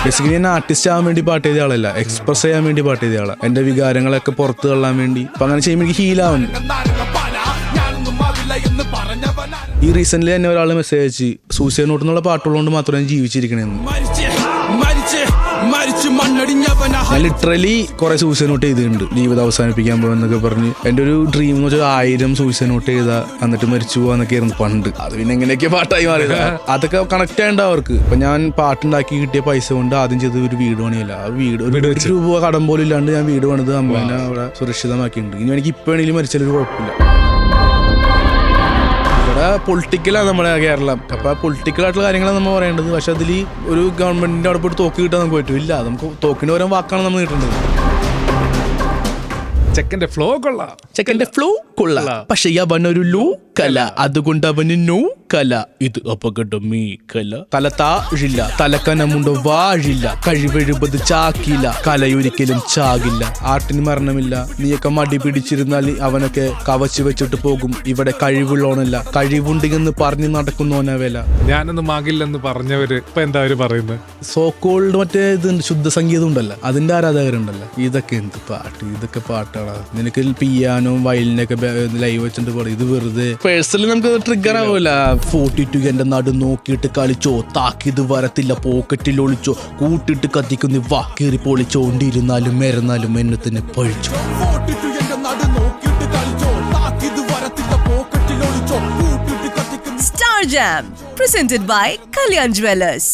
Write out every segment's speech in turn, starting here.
Basically ഞാൻ artist ആവാൻ വേണ്ടി പാട്ട് ചെയ്ത ആളല്ല, എക്സ്പ്രസ് ചെയ്യാൻ വേണ്ടി പാട്ട് ചെയ്ത ആളാണ്. എന്റെ വികാരങ്ങളൊക്കെ പുറത്ത് തള്ളാൻ വേണ്ടി. അപ്പൊ അങ്ങനെ ചെയ്യുമ്പോൾ എനിക്ക് ഹീലാവുന്നു. ഈ റീസെന്റ് തന്നെ ഒരാൾ മെസ്സേജ് അയച്ച് സൂസൈഡ് നോട്ട് എന്നുള്ള പാട്ടുള്ളതുകൊണ്ട് മാത്രമേ ഞാൻ ജീവിച്ചിരിക്കണേന്ന്. ഞാൻ ലിറ്ററലി കുറെ സൂസൈഡ് നോട്ട് ചെയ്തിട്ടുണ്ട്. ജീവിതം അവസാനിപ്പിക്കാൻ പോകുന്നൊക്കെ പറഞ്ഞ് എന്റെ ഒരു ഡ്രീം എന്ന് വെച്ചാൽ 1000 സൂസൈഡ് നോട്ട് ചെയ്താ എന്നിട്ട് മരിച്ചു പോവാന്നൊക്കെ ആയിരുന്നു പണ്ട്. അത് പിന്നെ എങ്ങനെയൊക്കെ പാട്ടായി മാറിയത്. അതൊക്കെ കണക്ട് ആയണ്ട അവർക്ക്. ഇപ്പൊ ഞാൻ പാട്ടുണ്ടാക്കി കിട്ടിയ പൈസ കൊണ്ട് ആദ്യം ചെയ്ത് ഒരു വീട് പണിയല്ല. ആ വീട് ഒരു രൂപ കടം പോലും ഇല്ലാണ്ട് ഞാൻ വീട് പണിത് അമ്മേനെ അവിടെ സുരക്ഷിതമാക്കിയിട്ടുണ്ട്. ഇനി എനിക്ക് ഇപ്പൊ വേണമെങ്കിലും മരിച്ചാലൊരു കുഴപ്പമില്ല. പൊളിറ്റിക്കലാണ് നമ്മുടെ കേരളം. അപ്പൊ പൊളിറ്റിക്കലായിട്ടുള്ള കാര്യങ്ങളാണ് നമ്മൾ പറയേണ്ടത്. പക്ഷെ അതിൽ ഒരു ഗവൺമെന്റിന്റെ അവിടെ പോയിട്ട് തോക്ക് കിട്ടാൻ നമുക്ക് പറ്റില്ല. നമുക്ക് തോക്കിന്റെ ഓരോ വാക്കാണ് നമ്മൾ കിട്ടേണ്ടത്. ചെക്കന്റെ ഫ്ലോ കൊള്ളാം, പക്ഷെ അവനൊരു ലൂ കല, അതുകൊണ്ട് അവന് നോ കല. ഇത് അപകടമേ കല. തല താഴില്ല, തലക്കനമുണ്ടോ വാഴില്ല, കഴിവെഴുപത് ചാക്കില്ല, കലയൊരിക്കലും ചാകില്ല. ആർട്ടിന് മരണമില്ല. നീയൊക്കെ മടി പിടിച്ചിരുന്നാൽ അവനൊക്കെ കവച്ച് വെച്ചിട്ട് പോകും. ഇവിടെ കഴിവുള്ളോണല്ല, കഴിവുണ്ടെന്ന് പറഞ്ഞു നടക്കുന്നോന വില. ഞാനൊന്നും ആകില്ലെന്ന് പറഞ്ഞവര് ഇപ്പൊ എന്താ പറയുന്നത്? സോക്കോൾഡ് മറ്റേ ഇത് ശുദ്ധസംഗീതം ഉണ്ടല്ലോ, അതിന്റെ ആരാധകരുണ്ടല്ലോ. ഇതൊക്കെ എന്ത് പാട്ട്, ഇതൊക്കെ പാട്ടാണ്. നിനക്ക് പിയാനോ വയലിനൊക്കെ ലൈവ് വെച്ചിട്ട് പാടും. ഇത് വെറുതെ പേഴ്സണലി നമുക്ക് ട്രിഗർ ആവൂല. 42 എന്റെ നാട് നോക്കിയിട്ട് കളിച്ചോ, താക്കിത് വരത്തില്ല പോക്കറ്റിൽ ഒളിച്ചോ, കൂട്ടിട്ട് കത്തിക്കുന്ന വാക്കേറി പൊളിച്ചോണ്ടിരുന്നാലും മെരന്നാലും എന്നെ തന്നെ പഴിച്ചോ. Star Jam presented by Kalyan Jewellers.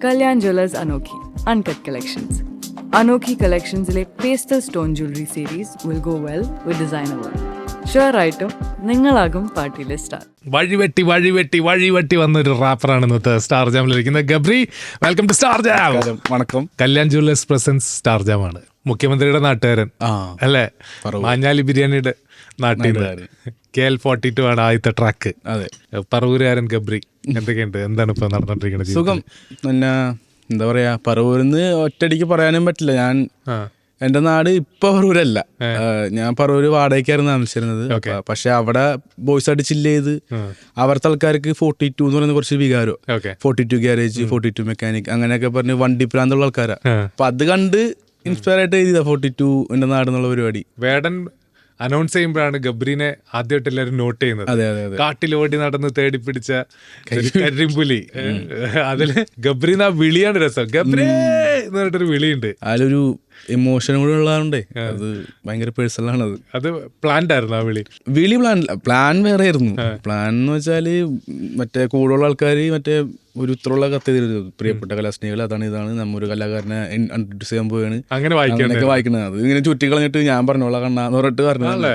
Kalyan Jewellers Anokhi Uncut Collections. Anokhi Collections pastel stone jewelry series will go well with designer work. Sure ആയിട്ടും നിങ്ങളാകും പാർട്ടിയിലെ സ്റ്റാർ. വഴിവെട്ടി വന്നൊരു റാപ്പറാണ് ഇന്നത്തെ സ്റ്റാർ ജാമിലിരിക്കുന്നത്. Gabri, welcome to star jam. വണക്കം. Kalyan jewellers presents star jam ആണ്. മുഖ്യമന്ത്രിയുടെ നാട്ടുകാരൻ അല്ലേ? മാഞ്ഞാലി ബിരിയാണിയുടെ നാട്ടിൽ KL42 ആണ് ആദ്യത്തെ ട്രാക്ക്. അതെ, പറവൂരുകാരൻ ഗബ്രി. എന്തൊക്കെയുണ്ട്, എന്താണ് ഇപ്പൊ നടന്നോണ്ടിരിക്കുന്നത്? സുഖം. പിന്നെ എന്താ പറയാ, പറവൂരിന്ന് ഒറ്റയടിക്ക് പറയാനും പറ്റില്ല. ഞാൻ എന്റെ നാട് ഇപ്പൊ പറവൂരല്ല. ഞാൻ പറവൂര് വാടകയ്ക്കായിരുന്നു താമസിച്ചിരുന്നത്. പക്ഷെ അവിടെ ബോയ്സ് ആയിട്ട് ചില്ല് ചെയ്ത് അവിടുത്തെ ആൾക്കാർക്ക് 42 എന്ന് പറയുന്ന കുറച്ച് വികാരം. 42 ഗ്യാരേജ്, 42 മെക്കാനിക്, അങ്ങനെയൊക്കെ പറഞ്ഞ് വണ്ടി പ്രാന്തുള്ള ആൾക്കാരാ. അപ്പൊ അത് കണ്ട് ഇൻസ്പയർ ആയിട്ട് എഴുതിയതാ 42 എന്റെ നാട് എന്നുള്ള പരിപാടി. വേടൻ അനൗൺസ് ചെയ്യുമ്പോഴാണ് ഗബ്രീനെ ആദ്യമായിട്ട് എല്ലാവരും നോട്ട് ചെയ്യുന്നത്. കാട്ടിലോടി നടന്ന് തേടി പിടിച്ച കരിമ്പുലി. അതില് ഗബ്രീന്ന് ആ വിളിയാണ് രസം. ഗബ്രീ എന്ന് പറഞ്ഞിട്ടൊരു വിളിയുണ്ട്. അതിലൊരു ഇമോഷൻ കൂടെ ഉള്ളതുകൊണ്ടേ അത് ഭയങ്കര പേഴ്സണൽ ആണത്. അത് പ്ലാൻഡ് ആയിരുന്നു ആ വിളി പ്ലാൻ വേറെ ആയിരുന്നു. പ്ലാൻ എന്ന് വെച്ചാല് മറ്റേ കൂടുതലുള്ള ആൾക്കാർ മറ്റേ ഒരു ഉത്തരവുള്ള കത്ത് എഴുതിയിരുന്നു. പ്രിയപ്പെട്ട കലാസ്നേഹികൾ, അതാണ് ഇതാണ് നമ്മൊരു കലാകാരനെ ഇൻട്രൊഡ്യൂസ് ചെയ്യാൻ പോവുകയാണ്, അങ്ങനെ വായിക്കണത്. അത് ഇങ്ങനെ ചുറ്റി കളഞ്ഞിട്ട് ഞാൻ പറഞ്ഞോളാം കണ്ണാന്ന് പറഞ്ഞിട്ട് പറഞ്ഞത്.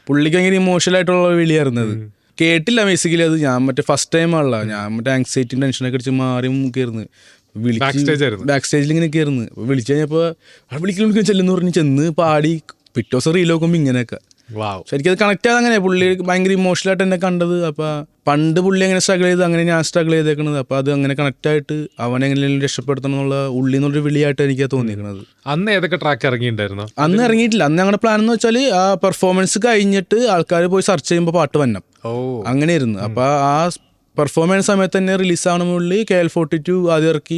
പുള്ളിക്ക് ഭയങ്കര ഇമോഷണൽ ആയിട്ടുള്ള വിളിയായിരുന്നത്. കേട്ടില്ല ബേസിക്കലി. അത് ഞാൻ മറ്റേ ഫസ്റ്റ് ടൈം ആണല്ലോ. ഞാൻ മറ്റേ ആങ്സൈറ്റിയും ടെൻഷനൊക്കെ അടിച്ച് മാറി കയറുന്നു. ബാക്ക് സ്റ്റേജിൽ ഇങ്ങനെ കയറുന്നു. വിളിച്ചു കഴിഞ്ഞപ്പോ വിളിക്കൽ ചെല്ലുന്ന പറഞ്ഞ് ചെന്ന് പാടി. പിറ്റേ ദിവസം റീൽ നോക്കുമ്പോ ഇങ്ങനെയൊക്കെ. ശരിക്കും അത് കണക്ട് ആയത് അങ്ങനെ. പുള്ളി ഭയങ്കര ഇമോഷണൽ ആയിട്ട് എന്നെ കണ്ടത്. അപ്പൊ പണ്ട് പുള്ളി എങ്ങനെ സ്ട്രഗിൾ ചെയ്ത് അങ്ങനെ ഞാൻ സ്ട്രഗിൾ ചെയ്തേക്കണത്. അപ്പൊ അത് അങ്ങനെ കണക്ട് ആയിട്ട് അവനെ എങ്ങനെയും രക്ഷപ്പെടുത്തണം എന്നുള്ള ഉള്ളിൽ നിന്നൊരു വിളിയായിട്ട് എനിക്ക് തോന്നിയിരിക്കുന്നത്. അന്ന് ഏതൊക്കെ ട്രാക്ക് ഇറങ്ങിയിട്ടുണ്ടായിരുന്നു? അന്ന് ഇറങ്ങിയിട്ടില്ല. അന്ന് ഞങ്ങളുടെ പ്ലാൻ എന്ന് വെച്ചാൽ ആ പെർഫോമൻസ് കഴിഞ്ഞിട്ട് ആൾക്കാർ പോയി സെർച്ച് ചെയ്യുമ്പോൾ പാട്ട് വന്നം അങ്ങനെയായിരുന്നു. അപ്പൊ ആ പെർഫോമൻസ് സമയത്ത് തന്നെ റിലീസാവണ മുകളിൽ KL42 ആദ്യം ഇറക്കി.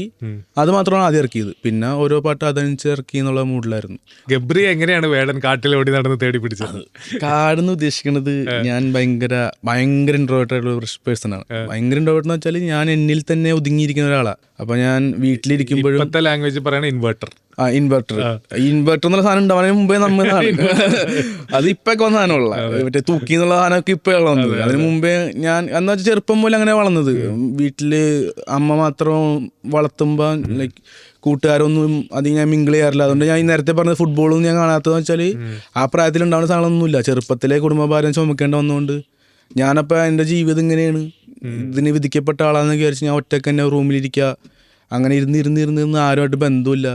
അത് മാത്രമാണ് ആദ്യം ഇറക്കിയത്. പിന്നെ ഓരോ പാട്ട് അതനുസരിച്ച് ഇറക്കി എന്നുള്ള മൂഡിലായിരുന്നു. ഗബ്രി എങ്ങനെയാണ് വേടൻ കാട്ടിലോടി നടന്ന് തേടി പിടിച്ചത്? കാടെന്ന് ഉദ്ദേശിക്കുന്നത് ഞാൻ ഭയങ്കര ഇൻട്രോവേർട്ട് ആയിട്ടുള്ള പേഴ്സൺ ആണ്. ഭയങ്കര ഇൻട്രോവേർട്ട് എന്ന് വെച്ചാൽ ഞാൻ എന്നിൽ തന്നെ ഒതുങ്ങിയിരിക്കുന്ന ഒരാളാണ്. അപ്പൊ ഞാൻ വീട്ടിലിരിക്കുമ്പോഴും ലാംഗ്വേജ് പറയണ ഇൻവെർട്ടർ എന്നുള്ള സാധനം ഉണ്ടാവാൻ മുമ്പേ നമ്മളാണ്. അത് ഇപ്പൊക്കെ വന്ന സാധനമുള്ള മറ്റേ തൂക്കി എന്നുള്ള സാധനമൊക്കെ ഇപ്പൊ വന്നത്. അതിന് മുമ്പേ ഞാൻ എന്താ വെച്ചാൽ ചെറുപ്പം പോലെ അങ്ങനെ വളർന്നത്. വീട്ടില് അമ്മ മാത്രം വളർത്തുമ്പോ ലൈക്ക് കൂട്ടുകാരൊന്നും അധികം ഞാൻ മിങ്കിൾ ചെയ്യാറില്ല. അതുകൊണ്ട് ഞാൻ നേരത്തെ പറഞ്ഞത് ഫുട്ബോളൊന്നും ഞാൻ കാണാത്തതെന്ന് വെച്ചാൽ ആ പ്രായത്തിൽ ഉണ്ടാവുന്ന സാധനമൊന്നുമില്ല. ചെറുപ്പത്തിലെ കുടുംബഭാരം ചുമക്കേണ്ട വന്നുകൊണ്ട് ഞാനപ്പോൾ എൻ്റെ ജീവിതം ഇങ്ങനെയാണ്, ഇതിന് വിധിക്കപ്പെട്ട ആളാണെന്ന് വിചാരിച്ച് ഞാൻ ഒറ്റയ്ക്ക് തന്നെ റൂമിലിരിക്കുക. അങ്ങനെ ഇരുന്ന് ആരുമായിട്ട് ബന്ധമില്ല.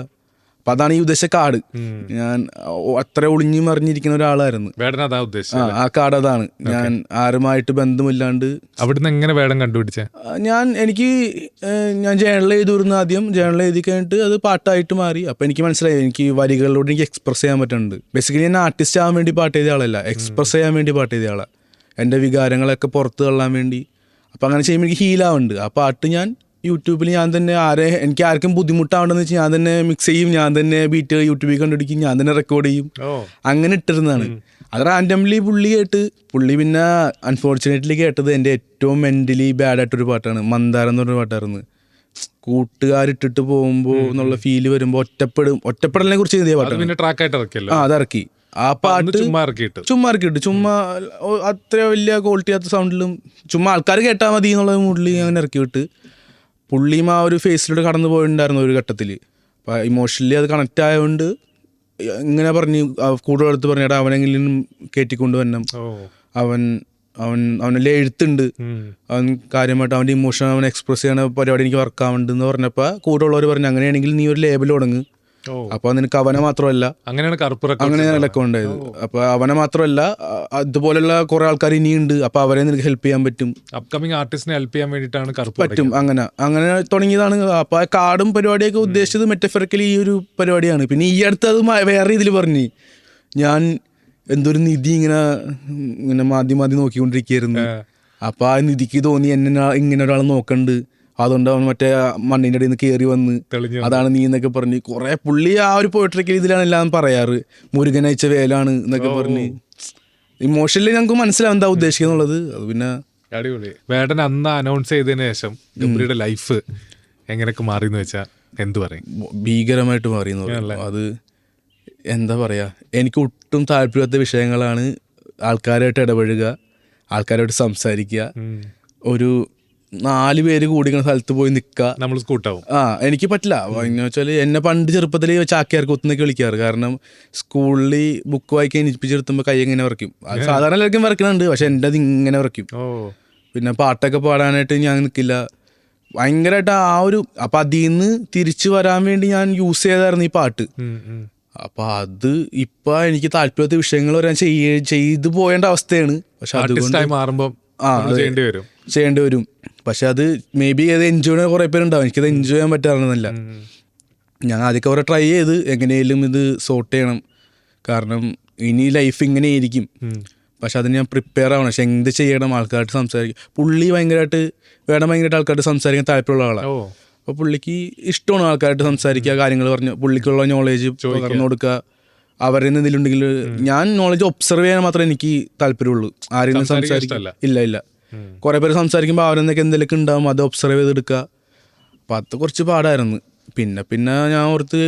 അപ്പം അതാണ് ഈ ഉദ്ദേശിച്ച കാട്. ഞാൻ അത്ര ഒളിഞ്ഞു മറിഞ്ഞിരിക്കുന്ന ഒരാളായിരുന്നു. വേടൻ അതാ ഉദ്ദേശിച്ചത്. ആ കാട് അതാണ്. ഞാൻ ആരുമായിട്ട് ബന്ധമില്ലാണ്ട്. അവിടുന്ന് എങ്ങനെ വേടൻ കണ്ടുപിടിച്ചേ? ഞാൻ ജേണൽ എഴുതിയിരുന്നു ആദ്യം. ജേണൽ എഴുതി കഴിഞ്ഞിട്ട് അത് പാട്ടായിട്ട് മാറി. അപ്പം എനിക്ക് മനസ്സിലായി എനിക്ക് വരികളിലൂടെ എനിക്ക് എക്സ്പ്രസ് ചെയ്യാൻ പറ്റുന്നുണ്ട്. ബേസിക്കലി ഞാൻ ആർട്ടിസ്റ്റ് ആവാൻ വേണ്ടി പാട്ട് എഴുതിയ ആളല്ല, എക്സ്പ്രസ് ചെയ്യാൻ വേണ്ടി പാട്ട് എഴുതിയ ആളാണ്. എൻ്റെ വികാരങ്ങളൊക്കെ പുറത്ത് തള്ളാൻ വേണ്ടി. അപ്പം അങ്ങനെ ചെയ്യുമ്പോൾ എനിക്ക് ഹീലാവുന്നുണ്ട്. ആ പാട്ട് ഞാൻ യൂട്യൂബിൽ ഞാൻ തന്നെ എനിക്ക് ആർക്കും ബുദ്ധിമുട്ടാവണ്ടെന്ന് വെച്ചാൽ ഞാൻ തന്നെ മിക്സ് ചെയ്യും, ഞാൻ തന്നെ ബീറ്റ് യൂട്യൂബിൽ കണ്ടുപിടിക്കും, ഞാൻ തന്നെ റെക്കോർഡ് ചെയ്യും. അങ്ങനെ ഇട്ടിരുന്നതാണ്. അത് റാൻഡംലി പുള്ളി പിന്നെ അൺഫോർച്ചുനേറ്റ്ലി കേട്ടത് എൻ്റെ ഏറ്റവും മെൻ്റലി ബാഡായിട്ടൊരു പാട്ടാണ്. മന്ദാരം എന്ന് പറഞ്ഞൊരു പാട്ടായിരുന്നു. കൂട്ടുകാരിട്ടിട്ട് പോകുമ്പോൾ എന്നുള്ള ഫീല് വരുമ്പോൾ ഒറ്റപ്പെടലിനെ കുറിച്ച് എഴുതിയ പാട്ടാണ്. അതിറക്കി. ആ പാട്ട് ചുമ്മാ ഇറക്കിയിട്ട് ചുമ്മാ അത്ര വലിയ ക്വാളിറ്റി ആത്ത സൗണ്ടിലും ചുമ്മാ ആൾക്കാർ കേട്ടാൽ മതി എന്നുള്ള മൂഡിൽ അങ്ങനെ ഇറക്കി വിട്ട് പുള്ളിയും ആ ഒരു ഫേസിലൂടെ കടന്നു പോയിട്ടുണ്ടായിരുന്നു ഒരു ഘട്ടത്തിൽ. അപ്പം ഇമോഷണലി അത് കണക്റ്റ് ആയതുകൊണ്ട് ഇങ്ങനെ പറഞ്ഞ് കൂടുതൽ അടുത്ത് പറഞ്ഞാൽ അവനെങ്കിലും കയറ്റിക്കൊണ്ട് വരണം, അവനെല്ലാം എഴുത്തുണ്ട്, അവൻ കാര്യമായിട്ട് അവൻ്റെ ഇമോഷൻ അവൻ എക്സ്പ്രസ് ചെയ്യണ പരിപാടി എനിക്ക് വർക്കാവുന്നുണ്ട് എന്ന് പറഞ്ഞപ്പോൾ കൂടെ ഉള്ളവർ പറഞ്ഞു അങ്ങനെയാണെങ്കിൽ നീ ഒരു ലേബൽ തുടങ്ങ്. അപ്പൊ നിനക്ക് അവനെ മാത്രമല്ല, അങ്ങനെയാണ് റെക്കോർഡ് ആയത്. അപ്പൊ അവനെ മാത്രമല്ല അതുപോലെയുള്ള കുറെ ആൾക്കാർ ഇനിയുണ്ട്. അപ്പൊ അവരെ നിനക്ക് ഹെൽപ്പ് ചെയ്യാൻ പറ്റും, അപ്കമിങ് ആർട്ടിസ്റ്റിനെ ഹെൽപ്പ് ചെയ്യാൻ വേണ്ടിയിട്ടാണ് പറ്റും. അങ്ങനെ തുടങ്ങിയതാണ്. അപ്പൊ ആ കാർഡും പരിപാടിയൊക്കെ ഉദ്ദേശിച്ചത് മെറ്റഫറിക്കലി ഈ ഒരു പരിപാടിയാണ്. പിന്നെ ഈ അടുത്ത് അത് വേറെ ഇതിൽ പറഞ്ഞു, ഞാൻ എന്തൊരു നിധി ഇങ്ങനെ മാതി നോക്കിക്കൊണ്ടിരിക്കുകയായിരുന്നു. അപ്പൊ ആ നിധിക്ക് തോന്നി എന്നെ ഇങ്ങനെ ഒരാൾ നോക്കണ്ട്, അതുകൊണ്ട് അവൻ മറ്റേ മണ്ണിൻ്റെ അടിയിൽ നിന്ന് കയറി വന്ന് അതാണ് നീ എന്നൊക്കെ പറഞ്ഞ് കുറെ പുള്ളി ആ ഒരു പോയിട്രിക്കൽ ഇതിലാണ് എല്ലാം പറയാറ്. മുരുകനയച്ച വേലാണ് എന്നൊക്കെ പറഞ്ഞ് ഇമോഷണലി ഞങ്ങൾക്ക് മനസ്സിലാവും എന്താ ഉദ്ദേശിക്കുന്നുള്ളത്. അത് പിന്നെ അടിപൊളി. വേടൻ അന്ന് അനൗൺസ് ചെയ്തതിന് ശേഷം ഗബ്രിയുടെ ലൈഫ് എങ്ങനെയൊക്കെ മാറിയെന്ന് വെച്ചാൽ എന്ത് പറയും? ഭീകരമായിട്ട് മാറിയെന്ന്. അത് എന്താ പറയുക, എനിക്ക് ഒട്ടും താല്പര്യമില്ലാത്ത വിഷയങ്ങളാണ്. ആൾക്കാരായിട്ട് ഇടപഴകുക, ആൾക്കാരായിട്ട് സംസാരിക്കുക, ഒരു 4 പേര് കൂടിക്കുന്ന സ്ഥലത്ത് പോയി നിൽക്കുക, നമ്മൾ സ്കൂട്ടാവും. എനിക്ക് പറ്റില്ല. എന്ന് വെച്ചാൽ എന്നെ പണ്ട് ചെറുപ്പത്തിൽ ചാക്യാർക്ക് ഒത്തുനിന്നൊക്കെ വിളിക്കാറ്. കാരണം സ്കൂളിൽ ബുക്ക് വായിക്കാൻ എനിപ്പിച്ചെടുത്തുമ്പോൾ കൈ ഇങ്ങനെ വരയ്ക്കും. അത് സാധാരണ എല്ലാവർക്കും വരയ്ക്കുന്നുണ്ട്, പക്ഷെ എൻ്റെ അത് ഇങ്ങനെ വരയ്ക്കും. പിന്നെ പാട്ടൊക്കെ പാടാനായിട്ട് ഞാൻ നിൽക്കില്ല. ഭയങ്കരമായിട്ട് ആ ഒരു അപ്പം അതിൽ നിന്ന് തിരിച്ചു വരാൻ വേണ്ടി ഞാൻ യൂസ് ചെയ്തായിരുന്നു ഈ പാട്ട്. അപ്പൊ അത് ഇപ്പൊ എനിക്ക് താല്പര്യത്തെ വിഷയങ്ങൾ വരാൻ ചെയ്തു പോയേണ്ട അവസ്ഥയാണ്. പക്ഷെ അതുകൊണ്ട് മാറുമ്പോൾ ചെയ്യേണ്ടി വരും. പക്ഷെ അത് മേ ബി അത് എൻജോയ് ചെയ്യുന്ന കുറേ പേരുണ്ടാവും. എനിക്കത് എൻജോയ് ചെയ്യാൻ പറ്റാറുന്നില്ല. ഞാൻ ആദ്യമൊക്കെ കുറെ ട്രൈ ചെയ്ത് എങ്ങനെയും ഇത് സോർട്ട് ചെയ്യണം, കാരണം ഇനി ലൈഫ് ഇങ്ങനെ ആയിരിക്കും. പക്ഷെ അതിന് ഞാൻ പ്രിപ്പയർ ആവണം. പക്ഷെ എന്ത് ചെയ്യണം, ആൾക്കാരായിട്ട് സംസാരിക്കും. പുള്ളി ഭയങ്കരമായിട്ട് ആൾക്കാരായിട്ട് സംസാരിക്കാൻ താല്പര്യമുള്ള ആളാണ്. അപ്പോൾ പുള്ളിക്ക് ഇഷ്ടമാണ് ആൾക്കാരായിട്ട് സംസാരിക്കുക, കാര്യങ്ങൾ പറഞ്ഞ് പുള്ളിക്കുള്ള നോളേജ് പകർന്നു കൊടുക്കുക. അവരിൽ നിന്ന് ഇതിലുണ്ടെങ്കിൽ ഞാൻ നോളജ് ഒബ്സർവ് ചെയ്യാൻ മാത്രമേ എനിക്ക് താല്പര്യമുള്ളൂ. ആരെങ്കിലും സംസാരിക്കില്ല. ഇല്ല കുറേ പേര് സംസാരിക്കുമ്പോൾ അവരെന്നൊക്കെ എന്തെങ്കിലുമൊക്കെ ഉണ്ടാവും, അത് ഒബ്സർവ് ചെയ്തെടുക്കുക. അപ്പം അത് കുറച്ച് പാടായിരുന്നു. പിന്നെ ഞാൻ ഓർത്ത്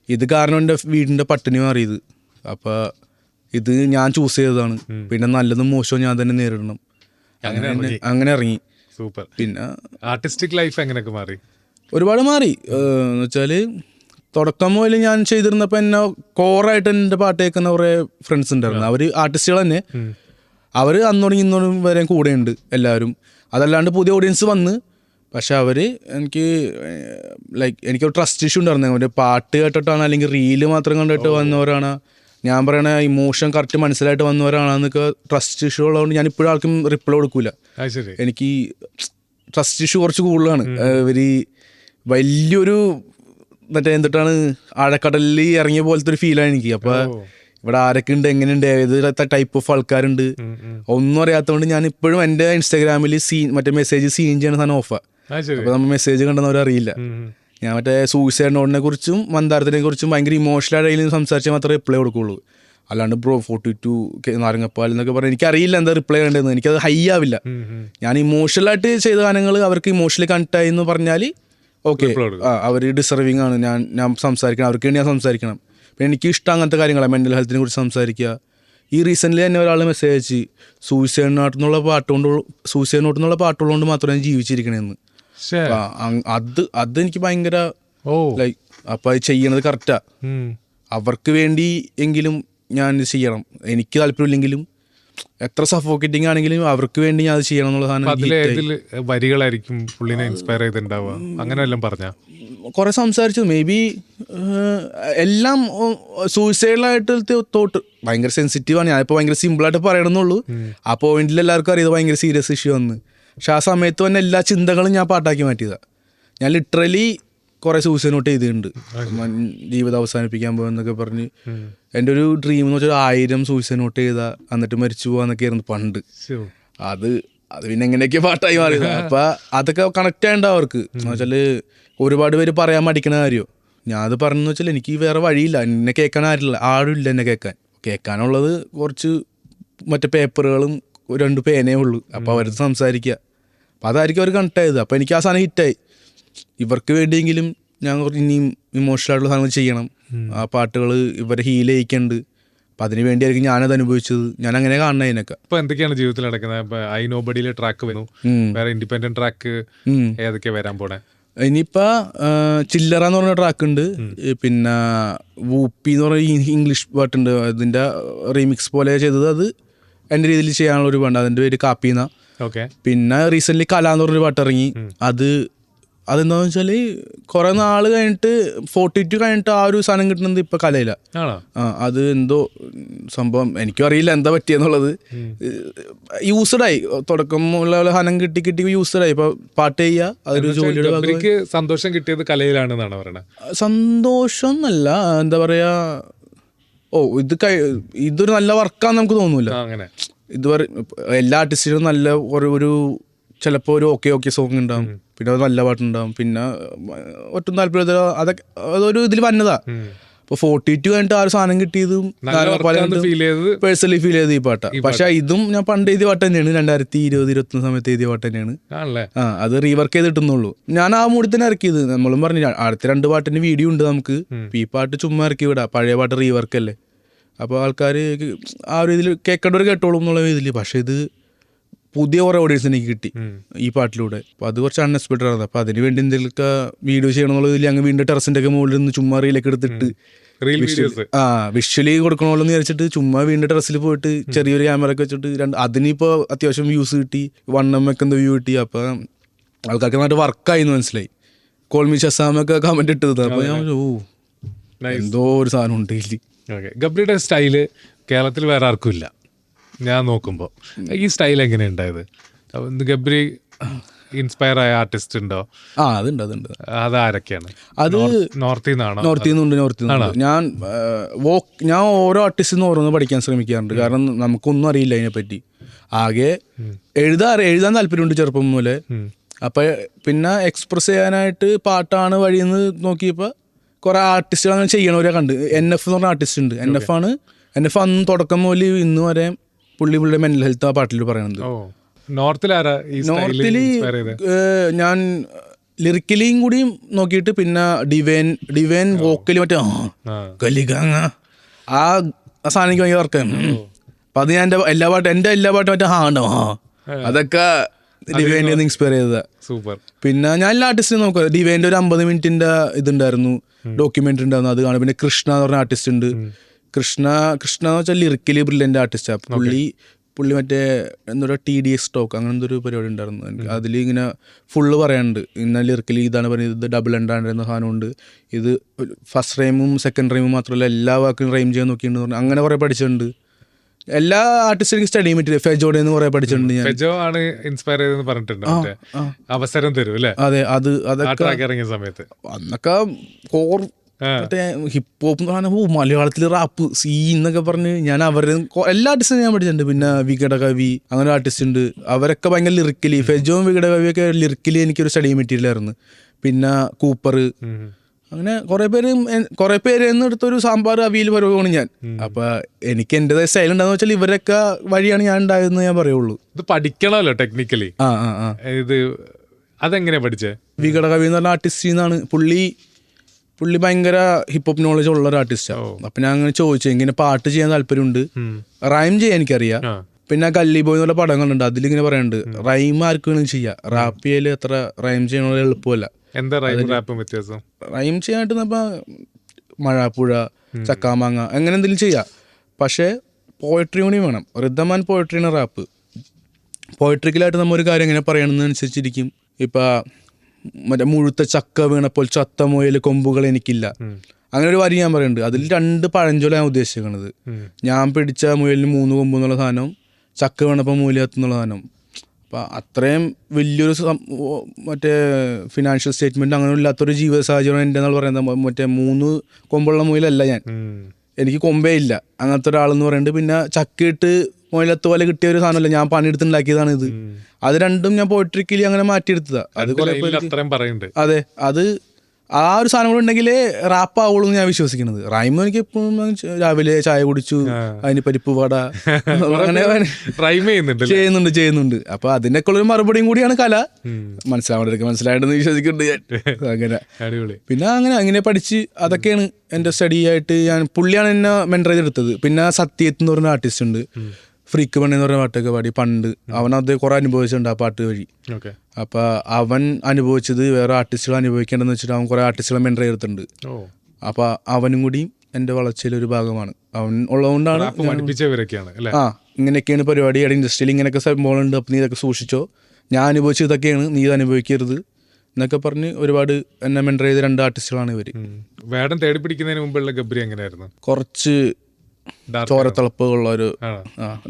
ഇത് കാരണം എൻ്റെ വീടിൻ്റെ പട്ടിണി മാറിയത്. അപ്പോൾ ഇത് ഞാൻ ചൂസ് ചെയ്തതാണ്. പിന്നെ നല്ലതും മോശവും ഞാൻ തന്നെ നേരിടണം. അങ്ങനെ ഇറങ്ങി. സൂപ്പർ. പിന്നെ ആർട്ടിസ്റ്റിക് ലൈഫ് എങ്ങനെയൊക്കെ മാറി? ഒരുപാട് മാറി. എന്ന് വെച്ചാൽ തുടക്കം മുതൽ ഞാൻ ചെയ്തിരുന്നപ്പോൾ എന്നെ കോറായിട്ട് എൻ്റെ പാട്ട് കേൾക്കുന്ന കുറേ ഫ്രണ്ട്സ് ഉണ്ടായിരുന്നു. അവർ ആർട്ടിസ്റ്റുകൾ തന്നെ. അവർ അന്നോടും ഇന്നോടും വരെ കൂടെയുണ്ട് എല്ലാവരും. അതല്ലാണ്ട് പുതിയ ഓഡിയൻസ് വന്ന്, പക്ഷെ അവർ എനിക്കൊരു ട്രസ്റ്റ് ഇഷ്യൂ ഉണ്ടായിരുന്നു. അവർ പാട്ട് കേട്ടിട്ടാണ് അല്ലെങ്കിൽ റീല് മാത്രം കണ്ടിട്ട് വന്നവരാണ്, ഞാൻ പറയണ ഇമോഷൻ കറക്റ്റ് മനസ്സിലായിട്ട് വന്നവരാണെന്നൊക്കെ ട്രസ്റ്റ് ഇഷ്യൂ ഉള്ളതുകൊണ്ട് ഞാൻ ഇപ്പോഴും ആർക്കും റിപ്ലൈ കൊടുക്കൂല. എനിക്ക് ട്രസ്റ്റ് ഇഷ്യൂ കുറച്ച് കൂടുതലാണ്. ഇവർ വലിയൊരു എന്തിട്ടാണ് ആഴക്കടലിൽ ഇറങ്ങിയ പോലത്തെ ഒരു ഫീലാണ് എനിക്ക്. അപ്പോൾ ഇവിടെ ആരൊക്കെ ഉണ്ട്, എങ്ങനെയുണ്ട്, ഏത് ടൈപ്പ് ഓഫ് ആൾക്കാരുണ്ട് ഒന്നും അറിയാത്തതുകൊണ്ട് ഞാൻ ഇപ്പോഴും എൻ്റെ ഇൻസ്റ്റാഗ്രാമിൽ മെസ്സേജ് സീൻ ചെയ്യുന്ന സാധനം ഓഫാണ്. അപ്പോൾ നമ്മൾ മെസ്സേജ് കണ്ടെന്നവർ അറിയില്ല. ഞാൻ സൂയിസൈഡ് നോട്ടിനെ കുറിച്ചും മന്ദാരത്തിനെ കുറിച്ചും ഭയങ്കര ഇമോഷണലായിട്ട് സംസാരിച്ചാൽ മാത്രമേ റിപ്ലൈ കൊടുക്കുള്ളൂ. അല്ലാണ്ട് ബ്രോ 42 നാരങ്ങപ്പാൽ എന്നൊക്കെ പറഞ്ഞാൽ എനിക്കറിയില്ല എന്താ റിപ്ലൈ ചെയ്യേണ്ടതെന്ന്. എനിക്കത് ഹൈ ആവില്ല. ഞാൻ ഇമോഷണലായിട്ട് ചെയ്ത ഗാനങ്ങൾ അവർക്ക് ഇമോഷണലി കണക്ട് ആയി എന്ന് പറഞ്ഞാൽ ഓക്കെ, അവർ ഡിസർവിങ് ആണ്, ഞാൻ സംസാരിക്കണം, അവർക്ക് വേണ്ടി ഞാൻ സംസാരിക്കണം. പിന്നെ എനിക്ക് ഇഷ്ടം അങ്ങനത്തെ കാര്യങ്ങളാണ്, മെൻ്റൽ ഹെൽത്തിനെ കുറിച്ച് സംസാരിക്കുക. ഈ റീസെൻ്റ്ലി തന്നെ ഒരാൾ മെസ്സേജ് അയച്ച് സൂയിസൈഡ് നോട്ട് എന്നുള്ള പാട്ടുള്ളതുകൊണ്ട് മാത്രമേ ഞാൻ ജീവിച്ചിരിക്കണേന്ന്. അതെനിക്ക് ഭയങ്കര ലൈക്ക്, അപ്പം അത് ചെയ്യണത് കറക്റ്റാ. അവർക്ക് വേണ്ടി എങ്കിലും ഞാൻ ഇത് ചെയ്യണം. എനിക്ക് താല്പര്യമില്ലെങ്കിലും എത്ര സഫോക്കേറ്റിംഗ് ആണെങ്കിലും അവർക്ക് വേണ്ടി ഞാൻ അത് ചെയ്യണം എന്നുള്ള അതിലേതിൽ വരികളായിരിക്കും പുള്ളിനെ ഇൻസ്പയർ ചെയ്തിട്ടുണ്ടാവുക, അങ്ങനെ വല്ലതും പറഞ്ഞ കുറെ സംസാരിച്ചു. മേ ബി എല്ലാം സൂയിസൈഡലായിട്ട് തോട്ട് ഭയങ്കര സെൻസിറ്റീവാണ്. ഞാനിപ്പോൾ ഭയങ്കര സിമ്പിളായിട്ട് പറയണമെന്നുള്ളൂ. ആ പോയിന്റിൽ എല്ലാവർക്കും അറിയാം ഭയങ്കര സീരിയസ് ഇഷ്യൂ വന്ന്. പക്ഷെ ആ സമയത്ത് തന്നെ എല്ലാ ചിന്തകളും ഞാൻ പാട്ടാക്കി മാറ്റിയതാണ്. ഞാൻ ലിറ്ററലി കുറെ സൂയിസൈഡ് നോട്ട് ചെയ്തിട്ടുണ്ട്. ജീവിതം അവസാനിപ്പിക്കാൻ പോകുന്നൊക്കെ പറഞ്ഞ് എൻ്റെ ഒരു ഡ്രീം എന്ന് വെച്ചാൽ 1000 സൂയിസൈഡ് നോട്ട് ചെയ്താൽ എന്നിട്ട് മരിച്ചു പോകാന്നൊക്കെ ആയിരുന്നു പണ്ട്. അത് പിന്നെ എങ്ങനെയൊക്കെ പാട്ടായി മാറിയത്. അപ്പം അതൊക്കെ കണക്റ്റ് ആയണ്ട അവർക്ക് എന്ന് വെച്ചാൽ ഒരുപാട് പേര് പറയാൻ മടിക്കണ കാര്യം. ഞാൻ അത് പറഞ്ഞെന്ന് വെച്ചാൽ എനിക്ക് വേറെ വഴിയില്ല, എന്നെ കേൾക്കാൻ ആരുമില്ല എന്നെ കേൾക്കാനുള്ളത് കുറച്ച് മറ്റേ പേപ്പറുകളും 2 പേനേ ഉള്ളൂ. അപ്പോൾ അവരത് സംസാരിക്കുക. അപ്പം അതായിരിക്കും അവർ കണക്ട് ആയത്. അപ്പോൾ എനിക്ക് ആ സാധനം ഹിറ്റായി. ഇവർക്ക് വേണ്ടിയെങ്കിലും ഞാൻ കുറച്ച് ഇനിയും ഇമോഷണൽ ആയിട്ടുള്ള സാധനങ്ങൾ ചെയ്യണം. ആ പാട്ടുകൾ ഇവരെ ഹീൽ ചെയ്യിക്കുന്നുണ്ട്. അപ്പം അതിന് വേണ്ടിയായിരിക്കും ഞാനത് അനുഭവിച്ചത്. ഞാൻ അങ്ങനെ കാണുന്നത് അതിനൊക്കെ. ഇപ്പൊ എന്തൊക്കെയാണ് ജീവിതത്തിൽ നടക്കുന്നത്? ഇപ്പൊ ഐ നോബഡിയിലെ ട്രാക്ക് വരുന്നു, വേറെ ഇൻഡിപെൻഡന്റ് ട്രാക്ക് ഏതൊക്കെയാ വരാൻ പോണേ? ഇനിയിപ്പോൾ ചില്ലറ എന്ന് പറഞ്ഞ ട്രാക്ക് ഉണ്ട്. പിന്നെ വൂപ്പി എന്ന് പറഞ്ഞ ഇംഗ്ലീഷ് പാട്ടുണ്ട്. അതിൻ്റെ റീമിക്സ് പോലെ ചെയ്തത്. അത് എൻ്റെ രീതിയിൽ ചെയ്യാനുള്ള ഒരു പാട്ടുണ്ട്. അതിൻ്റെ പേര് കാപ്പിന്ന. ഓക്കെ. പിന്നെ റീസെൻ്റ്ലി കല എന്ന് പറഞ്ഞൊരു പാട്ട് ഇറങ്ങി. അതെന്താണെന്ന് വെച്ചാൽ കുറേ നാൾ കഴിഞ്ഞിട്ട് 42 കഴിഞ്ഞിട്ട് ആ ഒരു സാധനം കിട്ടുന്നത് ഇപ്പം കലയില്ല. അത് എന്തോ സംഭവം എനിക്കും അറിയില്ല എന്താ പറ്റിയെന്നുള്ളത്. യൂസ്ഡായി തുടക്കമുള്ള സാധനം കിട്ടി യൂസ്ഡായി. ഇപ്പം പാട്ട് ചെയ്യുക അതൊരു ജോലിയുടെ സന്തോഷം കിട്ടിയത് കലയിലാണെന്നാണ് പറയുന്നത്. സന്തോഷം എന്നല്ല, എന്താ പറയുക, ഇതൊരു നല്ല വർക്കാന്ന് നമുക്ക് തോന്നൂല. അങ്ങനെ ഇതുവരെ എല്ലാ ആർട്ടിസ്റ്റിനും നല്ല ഒരു ചിലപ്പോൾ ഒരു ഓക്കെ സോങ് ഉണ്ടാവും, പിന്നെ അത് നല്ല പാട്ടുണ്ടാവും, പിന്നെ ഒട്ടും താല്പര്യത്തിൽ അതൊരു ഇതിൽ വന്നതാ. അപ്പോൾ 42 കഴിഞ്ഞിട്ട് ആ ഒരു സാധനം കിട്ടിയതും പേഴ്സണലി ഫീൽ ചെയ്ത് ഈ പാട്ടാ. പക്ഷെ ഇതും ഞാൻ പണ്ട് എഴുതിയ പാട്ട് തന്നെയാണ്. 2020-21 സമയത്ത് എഴുതിയ പാട്ട് തന്നെയാണ്. അത് റീവർക്ക് ചെയ്ത് കിട്ടുന്നുള്ളൂ. ഞാൻ ആ മൂടി തന്നെ ഇറക്കിയത്. നമ്മളും പറഞ്ഞു അടുത്ത 2 പാട്ടിന് വീഡിയോ ഉണ്ട് നമുക്ക്. ഈ പാട്ട് ചുമ്മാ ഇറക്കി വിടാം, പഴയ പാട്ട് റീവർക്ക് അല്ലേ. അപ്പോൾ ആൾക്കാർ ആ ഒരു ഇതിൽ കേൾക്കേണ്ടവർ കേട്ടോളും എന്നുള്ള ഇതിൽ. പക്ഷെ ഇത് പുതിയ കുറേ ഓഡിയൻസ് എനിക്ക് കിട്ടി ഈ പാട്ടിലൂടെ. അപ്പോൾ അത് കുറച്ച് അൺഎക്സ്പെക്റ്റഡ് ആണ്. അപ്പോൾ അതിന് വേണ്ടി എന്തെങ്കിലുമൊക്കെ വീഡിയോ ചെയ്യണം എന്നുള്ളതിൽ അങ്ങ് വീണ്ടും ടെറസിൻ്റെ ഒക്കെ മുകളിൽ നിന്ന് ചുമ്മാ റീലൊക്കെ എടുത്തിട്ട് വിഷ്വലി കൊടുക്കണമല്ലോ എന്ന് വിചാരിച്ചിട്ട് ചുമ്മാ വീണ്ടും ടെറസിൽ പോയിട്ട് ചെറിയൊരു ക്യാമറ ഒക്കെ വെച്ചിട്ട് അതിനിപ്പോൾ അത്യാവശ്യം വ്യൂസ് കിട്ടി. 1M ഒക്കെ എന്താ വ്യൂ കിട്ടി. അപ്പോൾ ആൾക്കാർക്ക് നന്നായിട്ട് വർക്കായി എന്ന് മനസ്സിലായി. കോൾമി ഷസാമൊക്കെ കമൻറ്റ് ഇട്ടത്. അപ്പോൾ ഞാൻ എന്തോ ഒരു സാധനം ഉണ്ട് ഇതിൽ. ഗബ്രിയുടെ സ്റ്റൈല് കേരളത്തിൽ വേറെ ആർക്കും ഇല്ല. ഞാൻ നോക്കുമ്പോൾ ഈ സ്റ്റൈൽ എങ്ങനെ ഉണ്ടായത്? ഗബ്രി ഇൻസ്പയർ ആയ ആർട്ടിസ്റ്റ് ഉണ്ടോ? അതുണ്ട്. അതാരൊക്കെയാണ്? അത് നോർത്തിൽ നിന്നാണോ? നോർത്തിൽ നിന്നുണ്ട്. ഞാൻ ഓരോ ആർട്ടിസ്റ്റിൽ ഓരോന്ന് പഠിക്കാൻ ശ്രമിക്കാറുണ്ട്. കാരണം നമുക്കൊന്നും അറിയില്ല അതിനെപ്പറ്റി. ആകെ എഴുതാൻ താല്പര്യമുണ്ട് ചെറുപ്പം മുതലേ. അപ്പം പിന്നെ എക്സ്പ്രസ് ചെയ്യാനായിട്ട് പാട്ടാണ് വഴിയെന്ന് നോക്കിയപ്പോൾ കുറേ ആർട്ടിസ്റ്റുകൾ അങ്ങനെ ചെയ്യണവരെ കണ്ട്. NF എന്ന് പറഞ്ഞ ആർട്ടിസ്റ്റ് ഉണ്ട്. NF അന്ന് തുടക്കം മുതൽ ഇന്ന് വരെ പുള്ളിയുടെ മെന്റൽ ഹെൽത്ത് ആ പാട്ടിൽ പറയുന്നത്. നോർത്തിൽ ഞാൻ ലിറിക്കലിയും കൂടി നോക്കിയിട്ട് പിന്നെ ഡിവൈൻ വോക്കലി മറ്റേ കലികാങ്ങ ആ സാധനം എനിക്ക് ഭയങ്കര വർക്കാം. അപ്പം അത് ഞാൻ എൻ്റെ എല്ലാ പാട്ടും മറ്റേ ഉണ്ടാവും. അതൊക്കെ ഡിവൈൻ്റെ ഇൻസ്പയർ ചെയ്തതാ. സൂപ്പർ. പിന്നെ ഞാൻ എല്ലാ ആർട്ടിസ്റ്റിനും നോക്കുക. ഡിവൈൻ്റെ ഒരു 50 മിനിറ്റിൻ്റെ ഇതുണ്ടായിരുന്നു, ഡോക്യുമെന്ററി ഉണ്ടായിരുന്നു. അത് കാണും. പിന്നെ കൃഷ്ണ എന്ന് പറഞ്ഞ ആർട്ടിസ്റ്റ് ഉണ്ട്. കൃഷ്ണ എന്ന് വെച്ചാൽ ലിറിക്കലി ബ്രില്യൻ്റ് ആർട്ടിസ്റ്റാണ്. പുള്ളി മറ്റേ എന്തൊരു TDX ടോക്ക് അങ്ങനെ എന്തൊരു പരിപാടി ഉണ്ടായിരുന്നു. എനിക്ക് അതിൽ ഇങ്ങനെ ഫുള്ള് പറയാനുണ്ട്. ഇന്ന ലിറിക്കലി ഇതാണ് പറയുന്നത്, ഇത് ഡബിൾ എൻഡാണ്ടെന്ന സാധനമുണ്ട്, ഇത് ഫസ്റ്റ് റൈമും സെക്കൻഡ് റൈമും മാത്രമല്ല എല്ലാ വാക്കും റൈം ചെയ്യാൻ നോക്കിയിട്ടുണ്ടെന്ന് പറഞ്ഞു. അങ്ങനെ കുറേ പഠിച്ചിട്ടുണ്ട്. എല്ലാ ആർട്ടിസ്റ്റും സ്റ്റഡി മെറ്റീരിയൽ ഫെജോടെ എന്ന് കുറേ പഠിച്ചിട്ടുണ്ട്. ഞാൻ ഫെജോ ആണ് ഇൻസ്പയർ ചെയ്തെന്ന് പറഞ്ഞിട്ടുണ്ട്. അവസരം തരും അല്ലേ? അതെ. അതൊക്കെ ഇറങ്ങിയ സമയത്ത് അന്നൊക്കെ മറ്റേ ഹിപ്പ് ഹോപ്പ് മലയാളത്തിൽ റാപ്പ് എന്നൊക്കെ പറഞ്ഞ് ഞാൻ അവരുടെ എല്ലാ ആർട്ടിസ്റ്റും ഞാൻ പഠിച്ചിട്ടുണ്ട്. പിന്നെ വികടകവി അങ്ങനെ ആർട്ടിസ്റ്റ് ഉണ്ട്. അവരൊക്കെ ഭയങ്കര ലിറിക്കലി. ഫെജോവും വികടകവിയൊക്കെ ലിറിക്കലി എനിക്കൊരു സ്റ്റഡി മെറ്റീരിയൽ ആയിരുന്നു. പിന്നെ കൂപ്പർ അങ്ങനെ കുറേ പേര് എടുത്തൊരു സാമ്പാർ അവിയൽ പരുവമാണ് ഞാൻ. അപ്പൊ എനിക്ക് എൻ്റെതായ സ്റ്റൈൽ ഉണ്ടാകുന്ന വെച്ചാൽ ഇവരൊക്കെ വഴിയാണ് ഞാൻ ഉണ്ടായതെന്ന് ഞാൻ പറയുള്ളൂ. ഇത് പഠിക്കണമല്ലോ ടെക്നിക്കലി. ഇത് അതെങ്ങനെയാ പഠിച്ചേ? വികടകവി എന്ന് പറഞ്ഞ ആർട്ടിസ്റ്റിൽ നിന്നാണ്. പുള്ളി ഭയങ്കര ഹിപ്പ് ഹോപ്പ് നോളജ് ഉള്ള ഒരു ആർട്ടിസ്റ്റാണ്. അപ്പൊ ഞാൻ അങ്ങനെ ചോദിച്ചു, ഇങ്ങനെ പാട്ട് ചെയ്യാൻ താല്പര്യമുണ്ട്, റൈം ചെയ്യാൻ എനിക്കറിയാം. പിന്നെ ഗല്ലി ബോയ് എന്നുള്ള പടങ്ങളുണ്ട്, അതിലിങ്ങനെ പറയുന്നുണ്ട് റൈം ആർക്ക് വേണമെങ്കിലും ചെയ്യാം, റാപ്പ് ചെയ്യൽ അത്ര റൈം ചെയ്യണ എളുപ്പമല്ല. എന്താ റാപ്പും വ്യത്യാസം? റൈം ചെയ്യാനായിട്ട് മഴാപ്പുഴ, ചക്കാമാങ്ങ അങ്ങനെ എന്തെങ്കിലും ചെയ്യാം. പക്ഷേ പോയട്രി കൂടി വേണം. റിതം ആൻഡ് പോയട്രിയാണ് റാപ്പ്. പോയട്രിക്കലായിട്ട് നമ്മൾ ഒരു കാര്യം എങ്ങനെ പറയണമെന്നനുസരിച്ചിരിക്കും. ഇപ്പം മറ്റേ മുഴുത്ത ചക്ക വീണപ്പോൾ ചത്ത മുയൽ കൊമ്പുകൾ എനിക്കില്ല, അങ്ങനെ ഒരു വരി ഞാൻ പറയുന്നുണ്ട്. അതിൽ 2 പഴഞ്ചൊല്ല ഞാൻ ഉദ്ദേശിക്കുന്നത്. ഞാൻ പിടിച്ച മുയലിന് 3 കൊമ്പ് എന്നുള്ള സാധനം, ചക്ക വീണപ്പോൾ മൂല്യത്തുന്നുള്ള സാധനം. അപ്പം അത്രയും വലിയൊരു മറ്റേ ഫിനാൻഷ്യൽ സ്റ്റേറ്റ്മെൻറ്റ് അങ്ങനെ ഇല്ലാത്തൊരു ജീവിത സാഹചര്യം എൻ്റെ എന്നുള്ള പറയുന്നത്. മറ്റേ 3 കൊമ്പുള്ള മുയലല്ല ഞാൻ, എനിക്ക് കൊമ്പേ ഇല്ല അങ്ങനത്തെ ഒരാളെന്ന് പറയുന്നുണ്ട്. പിന്നെ ചക്കയിട്ട് മുയലത്ത് പോലെ കിട്ടിയ ഒരു സാധനമല്ല, ഞാൻ പണിയെടുത്തുണ്ടാക്കിയതാണ് ഇത്. അത് രണ്ടും ഞാൻ പോയിട്രിക്കലി അങ്ങനെ മാറ്റിയെടുത്തതാ. അത് അതെ, അത് ആ ഒരു സാധനം കൂടെ ഉണ്ടെങ്കിൽ റാപ്പ് ആവുള്ളൂ എന്ന് ഞാൻ വിശ്വസിക്കുന്നത്. റൈം എനിക്ക് എപ്പോഴും രാവിലെ ചായ കുടിച്ചു, അതിന് പരിപ്പ് വട അങ്ങനെ ചെയ്യുന്നുണ്ട്. അപ്പൊ അതിനൊക്കെ ഉള്ളൊരു മറുപടിയും കൂടിയാണ് കല. മനസ്സിലാവേണ്ടതൊക്കെ വിശ്വസിക്കുന്നുണ്ട് ഞാൻ. അങ്ങനെ പിന്നെ അങ്ങനെ പഠിച്ച് അതൊക്കെയാണ് എൻ്റെ സ്റ്റഡി ആയിട്ട്. പുള്ളിയാണ് എന്നെ മെന്റർ ചെയ്തെടുത്തത്. പിന്നെ സത്യത്ത് എന്ന് പറഞ്ഞ ആർട്ടിസ്റ്റ് ഉണ്ട്, ഫ്രീക്ക് പണി എന്ന് പറഞ്ഞ പാട്ടൊക്കെ പാടി പണ്ട്. അവനത് കുറെ അനുഭവിച്ചിട്ടുണ്ട് ആ പാട്ട് വഴി. അപ്പൊ അവൻ അനുഭവിച്ചത് വേറെ ആർട്ടിസ്റ്റുകൾ അനുഭവിക്കേണ്ടെന്ന് വെച്ചിട്ട് അവൻ കുറെ ആർട്ടിസ്റ്റുകളെ മെന്റർ ചെയ്തിട്ടുണ്ട്. അപ്പൊ അവനും കൂടി എൻ്റെ വളർച്ചയിലെ ഒരു ഭാഗമാണ്. അവൻ ഉള്ളതുകൊണ്ടാണ് ഇങ്ങനെയൊക്കെയാണ് പരിപാടി, ഇൻഡസ്ട്രിയിൽ ഇങ്ങനെയൊക്കെ സംഭവങ്ങളുണ്ട്, അപ്പം നീ ഇതൊക്കെ സൂക്ഷിച്ചോ, ഞാൻ അനുഭവിച്ചത് ഇതൊക്കെയാണ്, നീ ഇത് അനുഭവിക്കരുത് എന്നൊക്കെ പറഞ്ഞ് ഒരുപാട് എന്നെ മെന്റർ ചെയ്ത 2 ആർട്ടിസ്റ്റുകളാണ് ഇവര്. വേടം തേടി പിടിക്കുന്നതിന് മുമ്പുള്ള ഗബ്രി എങ്ങനെയായിരുന്നു? കുറച്ച് ചോരത്തിളപ്പുള്ള ഒരു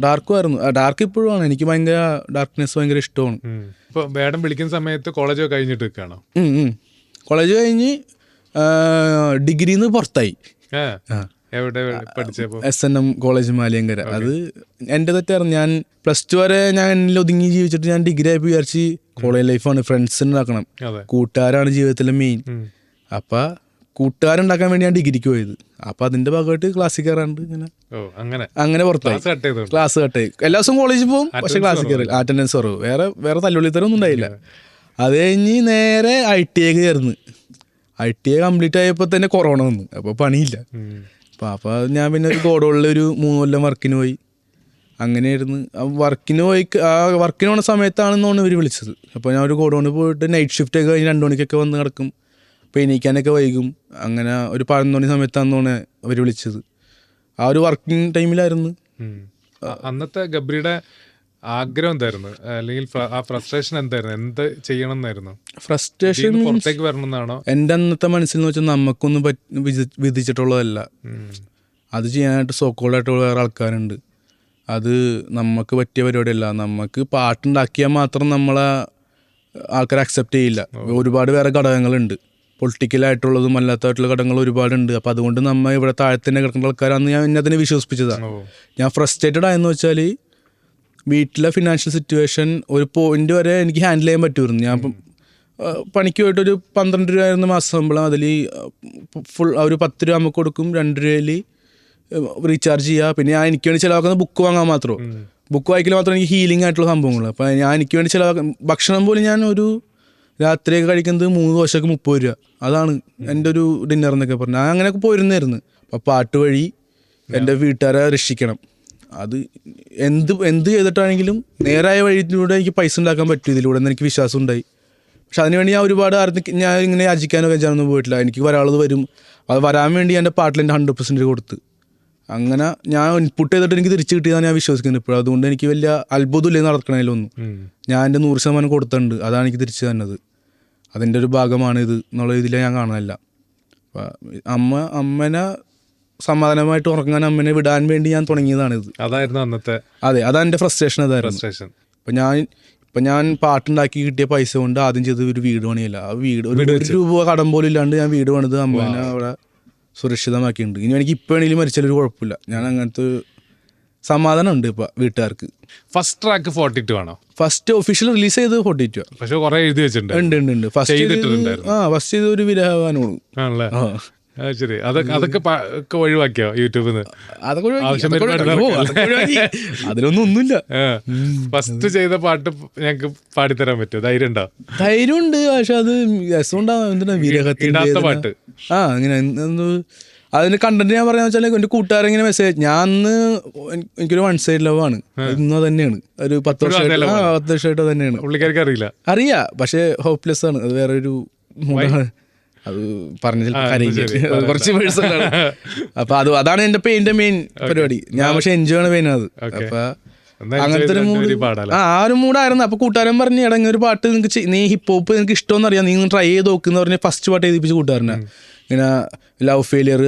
ഡാർക്കും ആയിരുന്നു. ഡാർക്ക് ഇപ്പോഴും ആണ്, എനിക്ക് ഭയങ്കര ഡാർക്ക്നെസ് ഭയങ്കര ഇഷ്ടമാണ്. ഇപ്പൊ വേടം വിളിക്കുന്ന സമയത്ത് കോളേജ് കഴിഞ്ഞിട്ട് നിൽക്കുകയാണോ? കോളേജ് കഴിഞ്ഞ് ഡിഗ്രിന്ന് പുറത്തായി. SNM college Maliankara. അത് എൻ്റെ തെറ്റായിരുന്നു. ഞാൻ +2 വരെ ഞാൻ എന്നിൽ ഒതുങ്ങി ജീവിച്ചിട്ട് ഞാൻ ഡിഗ്രി ആയി വിചാരിച്ച് കോളേജ് ലൈഫാണ്, ഫ്രണ്ട്സ് ഉണ്ടാക്കണം, കൂട്ടുകാരാണ് ജീവിതത്തിലെ മെയിൻ. അപ്പം കൂട്ടുകാരുണ്ടാക്കാൻ വേണ്ടി ഞാൻ ഡിഗ്രിക്ക് പോയത്. അപ്പം അതിൻ്റെ ഭാഗമായിട്ട് ക്ലാസ്സിൽ കയറാണ്ട് അങ്ങനെ പുറത്തായി. ക്ലാസ് കട്ടായി. എല്ലാ ദിവസവും കോളേജിൽ പോകും, പക്ഷെ ക്ലാസ്സിൽ കയറി അറ്റൻഡൻസ് കുറവ്. വേറെ തല്ലുള്ളിത്തരൊന്നും ഉണ്ടായില്ല. അത് കഴിഞ്ഞ് നേരെ ITI ചേർന്ന്. ITI കംപ്ലീറ്റ് ആയപ്പോൾ തന്നെ കൊറോണ വന്നു. അപ്പോൾ പണിയില്ല. അപ്പോൾ ഞാൻ പിന്നെ ഒരു ഗോഡൗണിൽ ഒരു 3 കൊല്ലം വർക്കിന് പോയി. അങ്ങനെയായിരുന്നു. വർക്കിന് പോണ സമയത്താണെന്നാണ് ഇവർ വിളിച്ചത്. അപ്പോൾ ഞാൻ ഒരു ഗോഡൗണിൽ പോയിട്ട് നൈറ്റ് ഷിഫ്റ്റ് ഒക്കെ കഴിഞ്ഞ് 2 മണിക്കൊക്കെ വന്ന് കിടക്കും. അപ്പോൾ എണീക്കാനൊക്കെ വൈകും. അങ്ങനെ ഒരു 11 മണി സമയത്താണെന്നാണ് അവർ വിളിച്ചത്. ആ ഒരു വർക്കിംഗ് ടൈമിലായിരുന്നു. അന്നത്തെ ഗബ്രിയുടെ ആഗ്രഹം എന്തായിരുന്നു, അല്ലെങ്കിൽ ആ ഫ്രസ്ട്രേഷൻ എന്തായിരുന്നു, എന്ത് ചെയ്യണം എന്നായിരുന്നു? ഫ്രസ്ട്രേഷൻ പുറത്തേക്ക് വരണം എന്നാണോ? എൻ്റെ അന്നത്തെ മനസ്സിൽ വെച്ചാൽ നമുക്കൊന്നും വിധിച്ചിട്ടുള്ളതല്ല. അത് ചെയ്യാനായിട്ട് സോക്കോൾഡായിട്ടുള്ള വേറെ ആൾക്കാരുണ്ട്. അത് നമുക്ക് പറ്റിയ പരിപാടിയല്ല. നമുക്ക് പാട്ടുണ്ടാക്കിയാൽ മാത്രം നമ്മളെ ആൾക്കാർ അക്സെപ്റ്റ് ചെയ്യില്ല. ഒരുപാട് വേറെ ഘടകങ്ങളുണ്ട്, പൊളിറ്റിക്കലായിട്ടുള്ളതും അല്ലാത്തതായിട്ടുള്ള ഘടകങ്ങൾ ഒരുപാടുണ്ട്. അപ്പോൾ അതുകൊണ്ട് നമ്മൾ ഇവിടെ താഴത്തന്നെ കിടക്കുന്ന ആൾക്കാരാണെന്ന് ഞാൻ അതിനെ വിശ്വസിപ്പിച്ചതാണ്. ഞാൻ ഫ്രസ്ട്രേറ്റഡ് ആയെന്ന് വെച്ചാൽ വീട്ടിലെ ഫിനാൻഷ്യൽ സിറ്റുവേഷൻ ഒരു പോയിന്റ് വരെ എനിക്ക് ഹാൻഡിൽ ചെയ്യാൻ പറ്റുമായിരുന്നു. ഞാൻ പണിക്ക് പോയിട്ടൊരു 12 രൂപയായിരുന്നു മാസം ശമ്പളം. അതിൽ ഫുൾ ഒരു 10 രൂപ നമുക്ക് കൊടുക്കും, 2 രൂപയിൽ റീചാർജ് ചെയ്യുക. പിന്നെ ഞാൻ എനിക്ക് വേണ്ടി ചിലവാക്കുന്ന ബുക്ക് വാങ്ങാൻ മാത്രമോ, ബുക്ക് വായിക്കൽ മാത്രം എനിക്ക് ഹീലിംഗ് ആയിട്ടുള്ള സംഭവങ്ങൾ. അപ്പോൾ ഞാൻ എനിക്ക് വേണ്ടി ചിലവാക്കുന്ന ഭക്ഷണം പോലും ഞാൻ ഒരു രാത്രിയൊക്കെ കഴിക്കുന്നത് 3 ദോശക്ക് 30 രൂപ. അതാണ് എൻ്റെ ഒരു ഡിന്നർ എന്നൊക്കെ പറഞ്ഞാൽ. ഞാൻ അങ്ങനെയൊക്കെ പോയിരുന്നായിരുന്നു. അപ്പോൾ പാട്ട് വഴി എൻ്റെ വീട്ടുകാരെ രക്ഷിക്കണം. അത് എന്ത് ചെയ്തിട്ടാണെങ്കിലും നേരായ വഴിയിലൂടെ എനിക്ക് പൈസ ഉണ്ടാക്കാൻ പറ്റും ഇതിലൂടെ എന്ന് എനിക്ക് വിശ്വാസം ഉണ്ടായി. പക്ഷെ അതിനുവേണ്ടി ഞാൻ ഒരുപാട് ഞാൻ ഇങ്ങനെ യാചിക്കാനോ വെച്ചാനൊന്നും പോയിട്ടില്ല. എനിക്ക് വരാനുള്ളത് വരും. അത് വരാൻ വേണ്ടി എൻ്റെ പാട്ടിൽ എൻ്റെ 100% കൊടുത്ത് അങ്ങനെ ഞാൻ ഇൻപുട്ട് ചെയ്തിട്ട് എനിക്ക് തിരിച്ച് കിട്ടിയതാണ് ഞാൻ വിശ്വസിക്കുന്നത് ഇപ്പോഴും. അതുകൊണ്ട് എനിക്ക് വലിയ അത്ഭുതമില്ലേ നടക്കണതിലൊന്നും. ഞാൻ എൻ്റെ 100% കൊടുത്തിട്ടുണ്ട്. അതാണ് എനിക്ക് തിരിച്ചു തന്നത്. അതിൻ്റെ ഒരു ഭാഗമാണ് ഇത് എന്നുള്ള ഇതിൽ ഞാൻ കാണാനില്ല. അമ്മനെ സമാധാനമായിട്ട് ഉറങ്ങാൻ അമ്മനെ വിടാൻ വേണ്ടി ഞാൻ തുടങ്ങിയതാണിത്. അതായിരുന്നു അന്നത്തെ. അതെ, അതാണ് എൻ്റെ ഫ്രസ്ട്രേഷൻ. അതായിരുന്നു. ഇപ്പം ഞാൻ പാട്ടുണ്ടാക്കി കിട്ടിയ പൈസ കൊണ്ട് ആദ്യം ചെയ്ത് ഒരു വീട് പണിയല്ല. ആ വീട് ഒരു രൂപ കടം പോലും ഇല്ലാണ്ട് ഞാൻ വീട് പണിത് അമ്മേനെ അവിടെ സുരക്ഷിതമാക്കിയിട്ടുണ്ട്. ഇനി എനിക്ക് ഇപ്പം വേണമെങ്കിലും മരിച്ചാലൊരു കുഴപ്പമില്ല. ഞാൻ അങ്ങനത്തെ സമാധാനം ഉണ്ട് ഇപ്പം വീട്ടുകാർക്ക്. ഫസ്റ്റ് ട്രാക്ക് 42 ആണോ? ഫസ്റ്റ് ഒഫീഷ്യൽ റിലീസ് ചെയ്ത് 42. പക്ഷെ കുറെ എഴുതി വെച്ചിട്ടുണ്ട്. ഉണ്ട്. ഫസ്റ്റ് ചെയ്ത് ഒരു വിരഹവാനോളൂ. ശരി, അതൊക്കെ ഒഴിവാക്കിയോ യൂട്യൂബിൽ നിന്ന്? അതിലൊന്നും ഒന്നുമില്ല. ഫസ്റ്റ് ചെയ്ത പാട്ട് ഞങ്ങക്ക് പാടിത്തരാൻ പറ്റുമോ? ധൈര്യം ഉണ്ടോ? ധൈര്യമുണ്ട്, പക്ഷെ അത് രസമുണ്ടാവും. എന്തിനാ വിരഹത്തിന്റെ പാട്ട്? അങ്ങനെ അതിന്റെ കണ്ടന്റ് ഞാൻ പറയാന്ന് വെച്ചാൽ എൻ്റെ കൂട്ടുകാരെങ്ങനെ മെസ്സേജ്, ഞാൻ അന്ന് എനിക്കൊരു 1 സൈഡ് ലവ് ആണ്. ഇന്ന് തന്നെയാണ് ഒരു 10 വർഷമായിട്ട് തന്നെയാണ്. പുള്ളിക്കാർക്ക് അറിയാം, പക്ഷെ ഹോപ്പ്ലെസ് ആണ്. അത് വേറെ ഒരു അത് പറഞ്ഞ കുറച്ച് പേഴ്സണലാണ്. അപ്പൊ അതാണ് എന്റെ പെയിന്റെ മെയിൻ പരിപാടി. ഞാൻ പക്ഷെ എൻജോയ് ആണ് പെയിൻ അത്. അപ്പൊ അങ്ങനത്തെ ഒരു മൂഡ്, ആ ഒരു മൂഡായിരുന്നു. അപ്പൊ കൂട്ടുകാരൻ പറഞ്ഞ് ഇടങ്ങ ഒരു പാട്ട് നിനക്ക് നീ ഹിപ്പ് ഹോപ്പ് നിനക്ക് ഇഷ്ടമെന്ന് അറിയാം, നീ ട്രൈ ചെയ്ത് നോക്കുന്ന പറഞ്ഞ് ഫസ്റ്റ് പാട്ട് എഴുതിപ്പിച്ച് കൂട്ടുകാരനാ. ഇങ്ങനെ ലവ് ഫെയിലിയർ,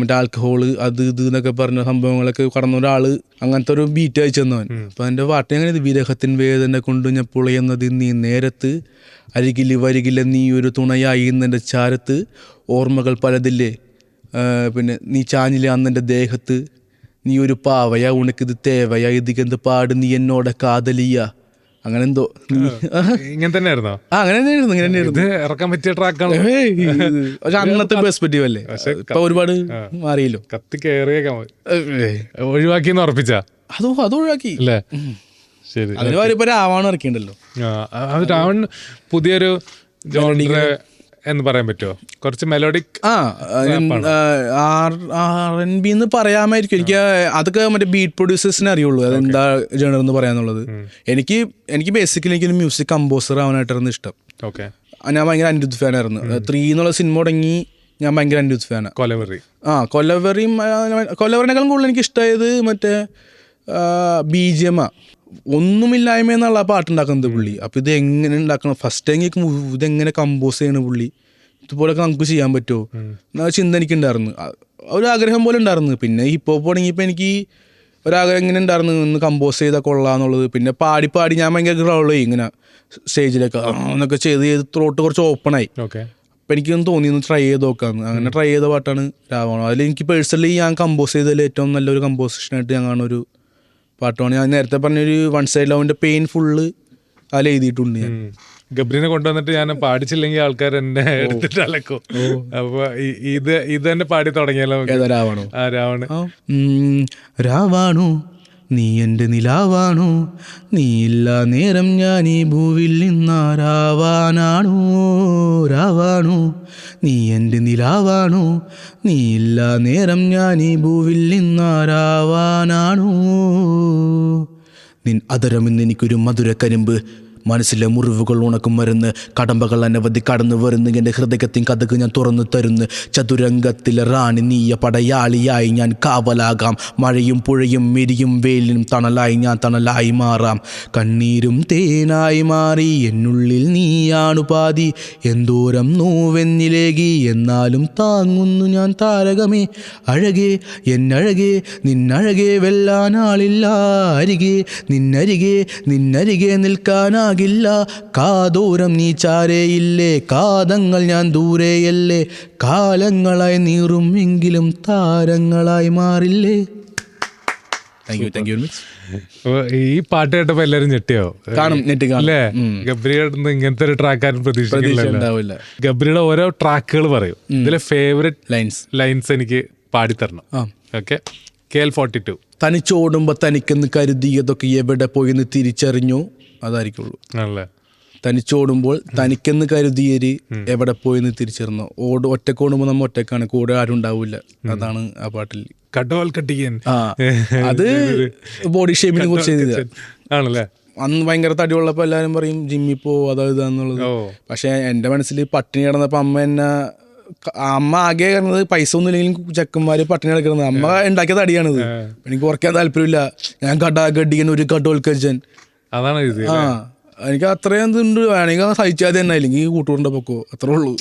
മറ്റേ ആൽക്കഹോള്, അത് ഇത് എന്നൊക്കെ പറഞ്ഞ സംഭവങ്ങളൊക്കെ കടന്ന ഒരാള് അങ്ങനത്തെ ഒരു ബീറ്റ് അയച്ചു തന്നവൻ. അപ്പൊ അതിന്റെ പാട്ട് എങ്ങനെ, വിരഹത്തിൻ വേദന കൊണ്ട് ഞാൻ പുളയുന്നത് നീ നേരത്ത്, അരികില് നീ ഒരു തുണയായി എന്നെ ചാരത്ത്, ഓർമ്മകൾ പലതില്ലേ പിന്നെ നീ ചാഞ്ഞില്ലേ അന്നെൻ്റെ ദേഹത്ത്, നീ ഒരു പാവയാ ഉനക്കിത് തേവയാ ഇതിക്കെന്ത് പാട് നീ എന്നോടെ കാതലിയ, അങ്ങനെ എന്തോ ഇങ്ങനെ തന്നെയായിരുന്നോ? അങ്ങനെ തന്നെയായിരുന്നു, ഇങ്ങനെ തന്നെയായിരുന്നു. ഇറക്കാൻ പറ്റിയ ട്രാക്കാണ്. പക്ഷെ അന്നത്തെ പെർസ്പെക്റ്റീവ് അല്ലേ, ഇപ്പൊ ഒരുപാട് മാറിയല്ലോ. കത്തി കയറിയേക്കാൻ ഒഴിവാക്കിന്ന് ഉറപ്പിച്ച അത് ഒഴിവാക്കി അല്ലേ? ശരി. അതിന് ഇപ്പൊ രാവണ ഇറക്കിണ്ടല്ലോ. രാവൺ പുതിയൊരു ജോണർ എന്ന് പറയാൻ പറ്റുമോ? കുറച്ച് മെലോഡിക് R&B എന്ന് പറയാമായിരിക്കും. എനിക്ക് അതൊക്കെ മറ്റേ ബീറ്റ് പ്രൊഡ്യൂസേഴ്സിനെ അറിയുള്ളൂ അതെന്താ ജേണർ എന്ന് പറയാന്നുള്ളത്. എനിക്ക് ബേസിക്കലി എനിക്കൊരു മ്യൂസിക് കമ്പോസർ ആവാനായിട്ടായിരുന്നു ഇഷ്ടം. ഞാൻ ഭയങ്കര അനിരുദ്ധ് ഫാനായിരുന്നു. 3 എന്നുള്ള സിനിമ തുടങ്ങി ഞാൻ ഭയങ്കര അനിരുദ്ധ് ഫാനാണ്. കൊലവറിനേക്കാളും കൂടുതൽ എനിക്ക് ഇഷ്ടമായത് മറ്റേ BGM ഒന്നുമില്ലായ്മ എന്നുള്ള പാട്ടുണ്ടാക്കുന്നത് പുള്ളി. അപ്പോൾ ഇത് എങ്ങനെ ഉണ്ടാക്കണം, ഫസ്റ്റ് ടൈം കേൾക്കുമ്പോൾ ഇതെങ്ങനെ കമ്പോസ് ചെയ്യണ പുള്ളി, ഇതുപോലൊക്കെ നമുക്ക് ചെയ്യാൻ പറ്റുമോ എന്ന ചിന്ത എനിക്കുണ്ടായിരുന്നു. ഒരു ആഗ്രഹം പോലെ ഉണ്ടായിരുന്നു. പിന്നെ ഹിപ്പ് ഹോപ്പ് തുടങ്ങിയപ്പോൾ എനിക്ക് ഒരാഗ്രഹം ഇങ്ങനെ ഉണ്ടായിരുന്നു, ഒന്ന് കമ്പോസ് ചെയ്താൽ കൊള്ളാന്നുള്ളത്. പിന്നെ പാടി ഞാൻ ഭയങ്കര ഗ്രൗൾ ചെയ്യും ഇങ്ങനെ സ്റ്റേജിലൊക്കെ എന്നൊക്കെ ചെയ്ത് ത്രോട്ട് കുറച്ച് ഓപ്പണായി. അപ്പം എനിക്കൊന്ന് തോന്നി ഒന്ന് ട്രൈ ചെയ്ത് നോക്കാമെന്ന്. അങ്ങനെ ട്രൈ ചെയ്ത പാട്ടാണ് രാവണ. അതിൽ എനിക്ക് പേഴ്സണലി ഞാൻ കമ്പോസ് ചെയ്തതിൽ ഏറ്റവും നല്ലൊരു കമ്പോസിഷനായിട്ട് ഞാൻ കാണുന്നൊരു പാട്ടാണ്. ഞാൻ നേരത്തെ പറഞ്ഞൊരു വൺ സൈഡ് ലവിൻ്റെ പെയിൻ ഫുള്ള് അതിൽ എഴുതിയിട്ടുണ്ട് ഞാൻ. ഗബ്രിനെ കൊണ്ടുവന്നിട്ട് ഞാൻ പാടിച്ചില്ലെങ്കിൽ ആൾക്കാർ എന്നെ എടുത്തിട്ട് അലക്കും. അപ്പൊ ഇത് തന്നെ പാടി തുടങ്ങിയാലോ? രാവണു നീ എൻ്റെ നിലാവാണു, നീ ഇല്ല നേരം ഞാൻ ഈ ഭൂവിൽ നിന്നാരാവാനാണു. രാവണു നീ എൻ്റെ നിലാവാണു, നീ ഇല്ല നേരം ഞാൻ ഈ ഭൂവിൽ നിന്നാരാവാനാണു. നിൻ അതരമെന്ന് എനിക്കൊരു മധുര കരിമ്പ്, മനസ്സിലെ മുറിവുകൾ ഉണക്കും മരുന്ന്, കടമ്പകൾ അനവധി കടന്നു വരുന്നു, എൻ്റെ ഹൃദയത്തിൻ കഥക് ഞാൻ തുറന്നു തരുന്നു. ചതുരംഗത്തിലെ റാണി നീയ പടയാളിയായി ഞാൻ കാവലാകാം. മഴയും പുഴയും മിരിയും വെയിലും തണലായി ഞാൻ തണലായി മാറാം. കണ്ണീരും തേനായി മാറി എന്നുള്ളിൽ നീയാണു പാതി, എന്തോരം നോവെന്നിലേകി എന്നാലും താങ്ങുന്നു ഞാൻ താരകമേ. അഴകേ എന്നഴകേ നിന്നഴകേ വെല്ലാനാളില്ല, അരികെ നിന്നരികെ നിൽക്കാനാ ില്ല. കാതോരം നീ ചാരയില്ലേ, കാതങ്ങൾ ഞാൻ ദൂരെയല്ലേ, കാലങ്ങളായി നീറും എങ്കിലും താരങ്ങളായി മാറില്ലേ. ഈ പാട്ട് കേട്ടപ്പോ എല്ലാരും ഞെട്ടിയോ? അല്ലേ? ഗബ്രിയുടെ ഇങ്ങനത്തെ ഒരു ട്രാക്കാരും പ്രതീക്ഷിക്കില്ല. ഗബ്രിയുടെ ഓരോ ട്രാക്കുകൾ പറയും, ഇതിലെ ഫേവറേറ്റ് ലൈൻസ് എനിക്ക് പാടിത്തരണം. ഓക്കെ. KL42 തനിച്ചോടുമ്പോ തനിക്കെന്ന് കരുതിയതൊക്കെ എവിടെ പോയെന്ന് തിരിച്ചറിഞ്ഞു, അതായിരിക്കുള്ളൂ. തനിച്ചോടുമ്പോൾ തനിക്കെന്ന് കരുതിയര് എവിടെ പോയെന്ന് തിരിച്ചറിഞ്ഞു. ഒറ്റക്കോടുമ്പോൾ നമ്മൾ ഒറ്റക്കാണ്, കൂടെ ആരും ഉണ്ടാവില്ല. അതാണ് ആ പാട്ടിൽ. അത് ബോഡി ഷേപ്പിനെ കുറിച്ച് ആണല്ലേ. അന്ന് ഭയങ്കര തടിയുള്ളപ്പോൾ എല്ലാവരും പറയും ജിമ്മിൽ പോ അതാ ഇതാന്നുള്ളത്. പക്ഷെ എൻ്റെ മനസ്സിൽ പട്ടിണി കിടന്നപ്പോൾ അമ്മ ആകെ കിടന്നത് പൈസ ഒന്നും ഇല്ലെങ്കിലും ചെക്കന്മാര് പട്ടിണി കിടക്കുന്നത്. അമ്മ ഉണ്ടാക്കിയ തടിയാണിത്. എനിക്ക് കുറയ്ക്കാൻ താല്പര്യമില്ല. ഞാൻ കടിക്കാൻ ഒരു കട്ടോൽക്കൻ. അതാണ് എനിക്ക് അത്രയും എന്തുണ്ട്, വേണമെങ്കിൽ സഹിച്ചാൽ തന്നെ, അല്ലെങ്കിൽ കൂട്ടുകൊണ്ട പൊക്കോ, അത്രേ ഉള്ളൂ.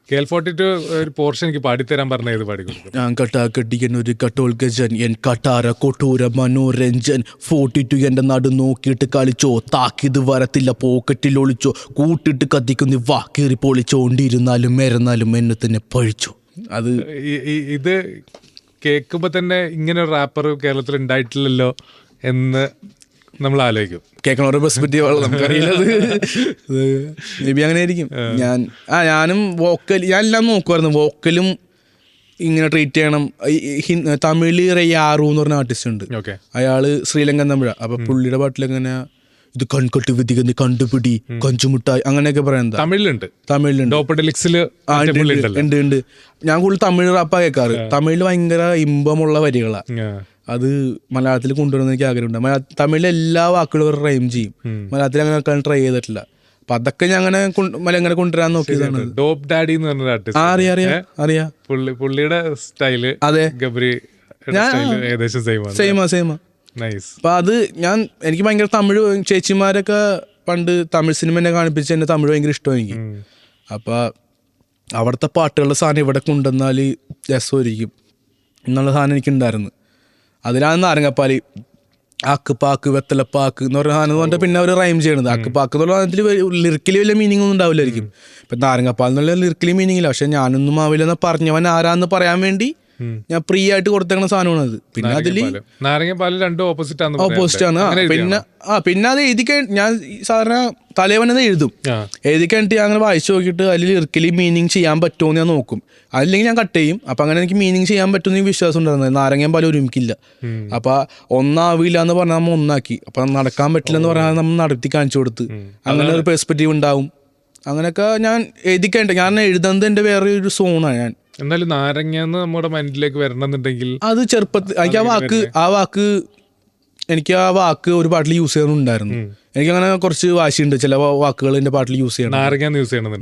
KL42 ഒരു പോർഷൻ എനിക്ക് പാടിത്തരാൻ പറഞ്ഞ ഏത് പാടിക്കൊടുക്കും? ഞാൻ കെട്ടിക്കാൻ ഒരു കട്ടോൽക്കൻ, എൻ കട്ടാര കൊട്ടൂര മനോരഞ്ജൻ. 42 എൻ്റെ നാട് നോക്കിയിട്ട് കളിച്ചോ, താക്കിത് വരത്തില്ല പോക്കറ്റിൽ ഒളിച്ചോ, കൂട്ടിട്ട് കത്തിക്കുന്ന വാ കീറി പൊളിച്ചോണ്ടിരുന്നാലും മേരന്നാലും എന്നെ തന്നെ പഴിച്ചോ. അത് ഇത് കേൾക്കുമ്പോ തന്നെ ഇങ്ങനെ ഒരു റാപ്പർ കേരളത്തിൽ ഉണ്ടായിട്ടില്ലല്ലോ എന്ന് നമ്മൾ ആലോചിക്കും. കേൾക്കണ പെർസ്പെക്റ്റീവ് ആണ്, നമുക്കറിയില്ലത്. മേ ബി അങ്ങനെ ആയിരിക്കും. ഞാനും ഞാൻ എല്ലാം നോക്കുമായിരുന്നു. വോക്കലും ഇങ്ങനെ ട്രീറ്റ് ചെയ്യണം. തമിഴിൽ റെയ്യാറു എന്ന് പറഞ്ഞ ആർട്ടിസ്റ്റ് ഉണ്ട്. അയാള് ശ്രീലങ്കൻ തമിഴാണ്. അപ്പൊ പുള്ളിയുടെ പാട്ടിലെങ്ങനെ ഇത് കൺകെട്ട് വിധിക്കുന്ന കണ്ടുപിടി കൊഞ്ചുമുട്ടായി അങ്ങനെയൊക്കെ പറയുന്നത് തമിഴിലുണ്ട്. ഉണ്ട്. ഞാൻ കൂടുതൽ തമിഴ് റാപ്പാ കേൾക്കാറ്. തമിഴിൽ ഭയങ്കര ഇമ്പമുള്ള വരികളാണ്. അത് മലയാളത്തിൽ കൊണ്ടുവരുന്ന എനിക്ക് ആഗ്രഹമുണ്ട്. തമിഴിലെ എല്ലാ വാക്കുകളും റൈം ചെയ്യും. മലയാളത്തിൽ അങ്ങനെ ട്രൈ ചെയ്തിട്ടില്ല. അപ്പൊ അതൊക്കെ ഞാൻ അങ്ങനെ അങ്ങനെ കൊണ്ടുവരാൻ നോക്കിയതാണ്. ഡോപ്പ് ഡാഡി എന്ന് പറഞ്ഞ ആർട്ടിസ്റ്റ് അറിയാം പുള്ളിയുടെ സ്റ്റൈല് അതെ ഗബ്രി ഏകദേശം സെയിമാ. നൈസ്. അപ്പൊ അത് എനിക്ക് ഭയങ്കര തമിഴ് ചേച്ചിമാരൊക്കെ പണ്ട് തമിഴ് സിനിമ എന്നെ കാണിപ്പിച്ച് എന്നെ തമിഴ് ഭയങ്കര ഇഷ്ടമാണ് എനിക്ക്. അപ്പൊ അവിടുത്തെ പാട്ടുകളുടെ സാധനം ഇവിടെ കൊണ്ടുവന്നാൽ രസമായിരിക്കും എന്നുള്ള സാധനം എനിക്കുണ്ടായിരുന്നു. അതിലാണ് നാരങ്ങപ്പാല് ആക്ക് പാക്ക് വെത്തലപ്പാക്ക് എന്ന് പറഞ്ഞ സാധനം പറഞ്ഞാൽ പിന്നെ അവർ റൈം ചെയ്യണത്. ആക്ക് പാക്ക് എന്നുള്ള സാധനത്തിൽ ലിറിക്കലി വലിയ മീനിങ് ഒന്നും ഉണ്ടാവില്ലായിരിക്കും. ഇപ്പം നാരങ്ങപ്പാൽ എന്നുള്ള ലിറിക്കലി മീനിങ് ഇല്ല. പക്ഷെ ഞാനൊന്നും ആവില്ലെന്ന് പറഞ്ഞവൻ ആരാന്ന് പറയാൻ വേണ്ടി ഞാൻ ഫ്രീ ആയിട്ട് കൊടുത്തേക്കുന്ന സാധനമാണത്. പിന്നെ അതില് നാരങ്ങപ്പാല് രണ്ടും ഓപ്പോസിറ്റ് ആണ്. പിന്നെ അത് ഞാൻ സാധാരണ തലേവനത് എഴുതി കഴിഞ്ഞിട്ട് ഞാൻ അങ്ങനെ വായിച്ചു നോക്കിയിട്ട് അതിൽ ലിറിക്കലി മീനിങ് ചെയ്യാൻ പറ്റുമോ ഞാൻ നോക്കും. അതില്ലെങ്കിൽ ഞാൻ കട്ട് ചെയ്യും. അപ്പൊ അങ്ങനെ എനിക്ക് മീനിങ് ചെയ്യാൻ പറ്റുമെന്ന് എനിക്ക് വിശ്വാസം ഉണ്ടായിരുന്നത്. നാരങ്ങയും പാലും ഒരുമിക്കില്ല. അപ്പൊ ഒന്നാവില്ല എന്ന് പറഞ്ഞാൽ നമ്മൾ ഒന്നാക്കി. അപ്പൊ നടക്കാൻ പറ്റില്ല എന്ന് പറഞ്ഞാൽ നമ്മൾ നടത്തി കാണിച്ചു കൊടുത്ത് അങ്ങനെ ഒരു പെർസ്പെക്റ്റീവ് ഉണ്ടാവും. അങ്ങനെയൊക്കെ ഞാൻ എഴുതി കഴിഞ്ഞിട്ട് ഞാൻ എഴുതുന്നത് എൻ്റെ വേറെ ഒരു സോണാണ്. ഞാൻ എന്നാലും നാരങ്ങ നമ്മുടെ മൈൻഡിലേക്ക് വരണമെന്നുണ്ടെങ്കിൽ അത് ചെറുപ്പത്തിൽ എനിക്ക് എനിക്ക് ആ വാക്ക് ഒരു പാട്ടിൽ യൂസ് ചെയ്യണമെന്നുണ്ടായിരുന്നു. എനിക്കങ്ങനെ കുറച്ച് വാശിയുണ്ട് ചില വാക്കുകൾ എൻ്റെ പാട്ടിൽ യൂസ് ചെയ്യണം.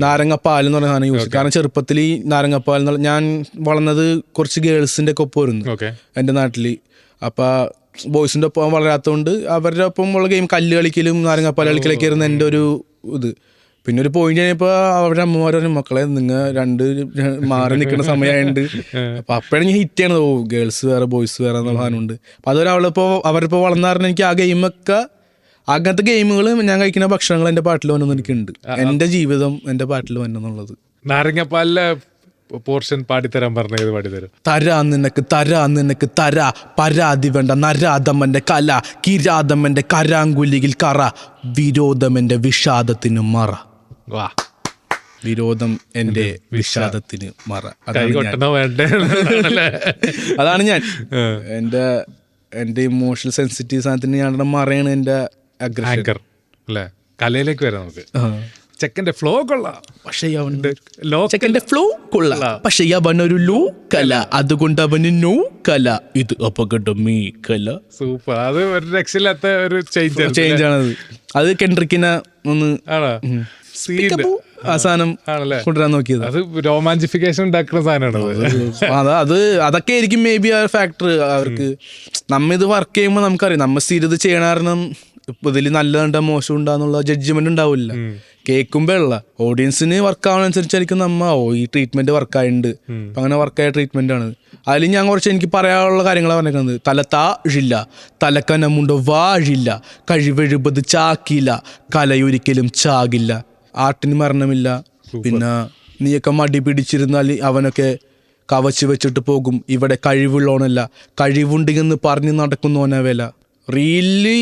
നാരങ്ങപ്പാൽ എന്ന് പറഞ്ഞ സാധനം യൂസ് ചെയ്യും. കാരണം ചെറുപ്പത്തിൽ ഈ നാരങ്ങപ്പാൽ എന്നുള്ള ഞാൻ വളർന്നത് കുറച്ച് ഗേൾസിൻ്റെ ഒക്കെ ഒപ്പം വരുന്നു എൻ്റെ നാട്ടിൽ. അപ്പം ബോയ്സിൻ്റെ ഒപ്പം വളരാത്തതുകൊണ്ട് അവരുടെ ഒപ്പം ഉള്ള ഗെയിം കല്ല് കളിക്കലും നാരങ്ങപ്പാൽ കളിക്കലൊക്കെ ആയിരുന്നു എൻ്റെ ഒരു ഇത്. പിന്നെ ഒരു പോയിന്റ് കഴിഞ്ഞപ്പോൾ അവരുടെ അമ്മമാർ പറഞ്ഞു മക്കളെ നിങ്ങൾ മാറി നിൽക്കുന്ന സമയമായിട്ടുണ്ട്. അപ്പൊ അപ്പോഴാണ് ഞാൻ ഹിറ്റ് ചെയ്യണത്. ഗേൾസ് വേറെ ബോയ്സ് വേറെ എന്നുള്ള സാധനമുണ്ട്. അപ്പൊ അവരിപ്പോൾ വളർന്നാറിന് എനിക്ക് ആ ഗെയിമൊക്കെ അങ്ങനത്തെ ഗെയിമുകൾ ഞാൻ കഴിക്കുന്ന ഭക്ഷണങ്ങൾ എൻ്റെ പാട്ടിൽ വന്നെന്ന് എനിക്കുണ്ട്. എൻ്റെ ജീവിതം എൻ്റെ പാട്ടിൽ വന്നെന്നുള്ളത്. നാരങ്ങപ്പാലിലെ പോർഷൻ പാടിത്തരാൻ പറഞ്ഞത് പാടിത്തരും. തരാ നിനക്ക് തരാ പരാതി വേണ്ട നരാധമന്റെ കല കിരാതമന്റെ കരാങ്കുലിയിൽ കറ വിരോധമെന്റെ വിഷാദത്തിന് മറ. വിരോധം എന്റെ വിഷാദത്തിന് മറ. അതാണ് ഞാൻ എന്റെ ഇമോഷണൽ സെൻസിറ്റീവ് സാധനത്തിന് ഞാൻ മറയാണ് എന്റെ ആങ്കർ അല്ലേ. കലയിലേക്ക് വരാം നമുക്ക്. ചെക്കന്റെ ഫ്ലോ കൊള്ളാം, പക്ഷേ അവനൊരു ലോ കല, അതുകൊണ്ട് അവന് നോ കല. ഇത് അപകടമേ കല. സൂപ്പർ. അത് ഒരു രക്ഷയില്ലാത്ത ഒരു ചേഞ്ച് ആണത്. അത് കെൻഡ്രിക്കിനെ ഒന്ന് അവസാനം കൊണ്ടുവരാൻ നോക്കിയത്. അത് റൊമാൻറ്റിഫിക്കേഷൻ ഉണ്ടാക്കുന്ന സാധനമാണ്. അതൊക്കെ ആയിരിക്കും മേ ബി ആ ഫാക്ടർ. അവർക്ക് നമ്മ ഇത് വർക്ക് ചെയ്യുമ്പോൾ നമുക്കറിയാം നമ്മ സ്ഥിരത ചെയ്യണ കാരണം ഇതിൽ നല്ലതുണ്ടാ മോശം ഉണ്ടാന്നുള്ള ജഡ്ജ്മെന്റ് ഉണ്ടാവില്ല. കേൾക്കുമ്പോ ഉള്ള ഓഡിയൻസിന് വർക്ക് ആവുന്നതനുസരിച്ചായിരിക്കും നമ്മ ഈ ട്രീറ്റ്മെന്റ് വർക്കായിട്ടുണ്ട്. അങ്ങനെ വർക്കായ ട്രീറ്റ്മെന്റ് ആണ്. അതിൽ ഞാൻ കുറച്ച് എനിക്ക് പറയാനുള്ള കാര്യങ്ങളാണ് പറഞ്ഞിരിക്കുന്നത്. തലത്താഴില്ല തലക്കനമുണ്ടോ വാഴില്ല കഴിവെഴുപത് ചാക്കില്ല കലയൊരിക്കലും ചാകില്ല ആർട്ടിന് മരണമില്ല. പിന്നെ നീയൊക്കെ മടി പിടിച്ചിരുന്നാൽ അവനൊക്കെ കവച്ച് വെച്ചിട്ട് പോകും. ഇവിടെ കഴിവുള്ളവനല്ല കഴിവുണ്ടെന്ന് പറഞ്ഞ് നടക്കുന്നവനെ വില. റീല്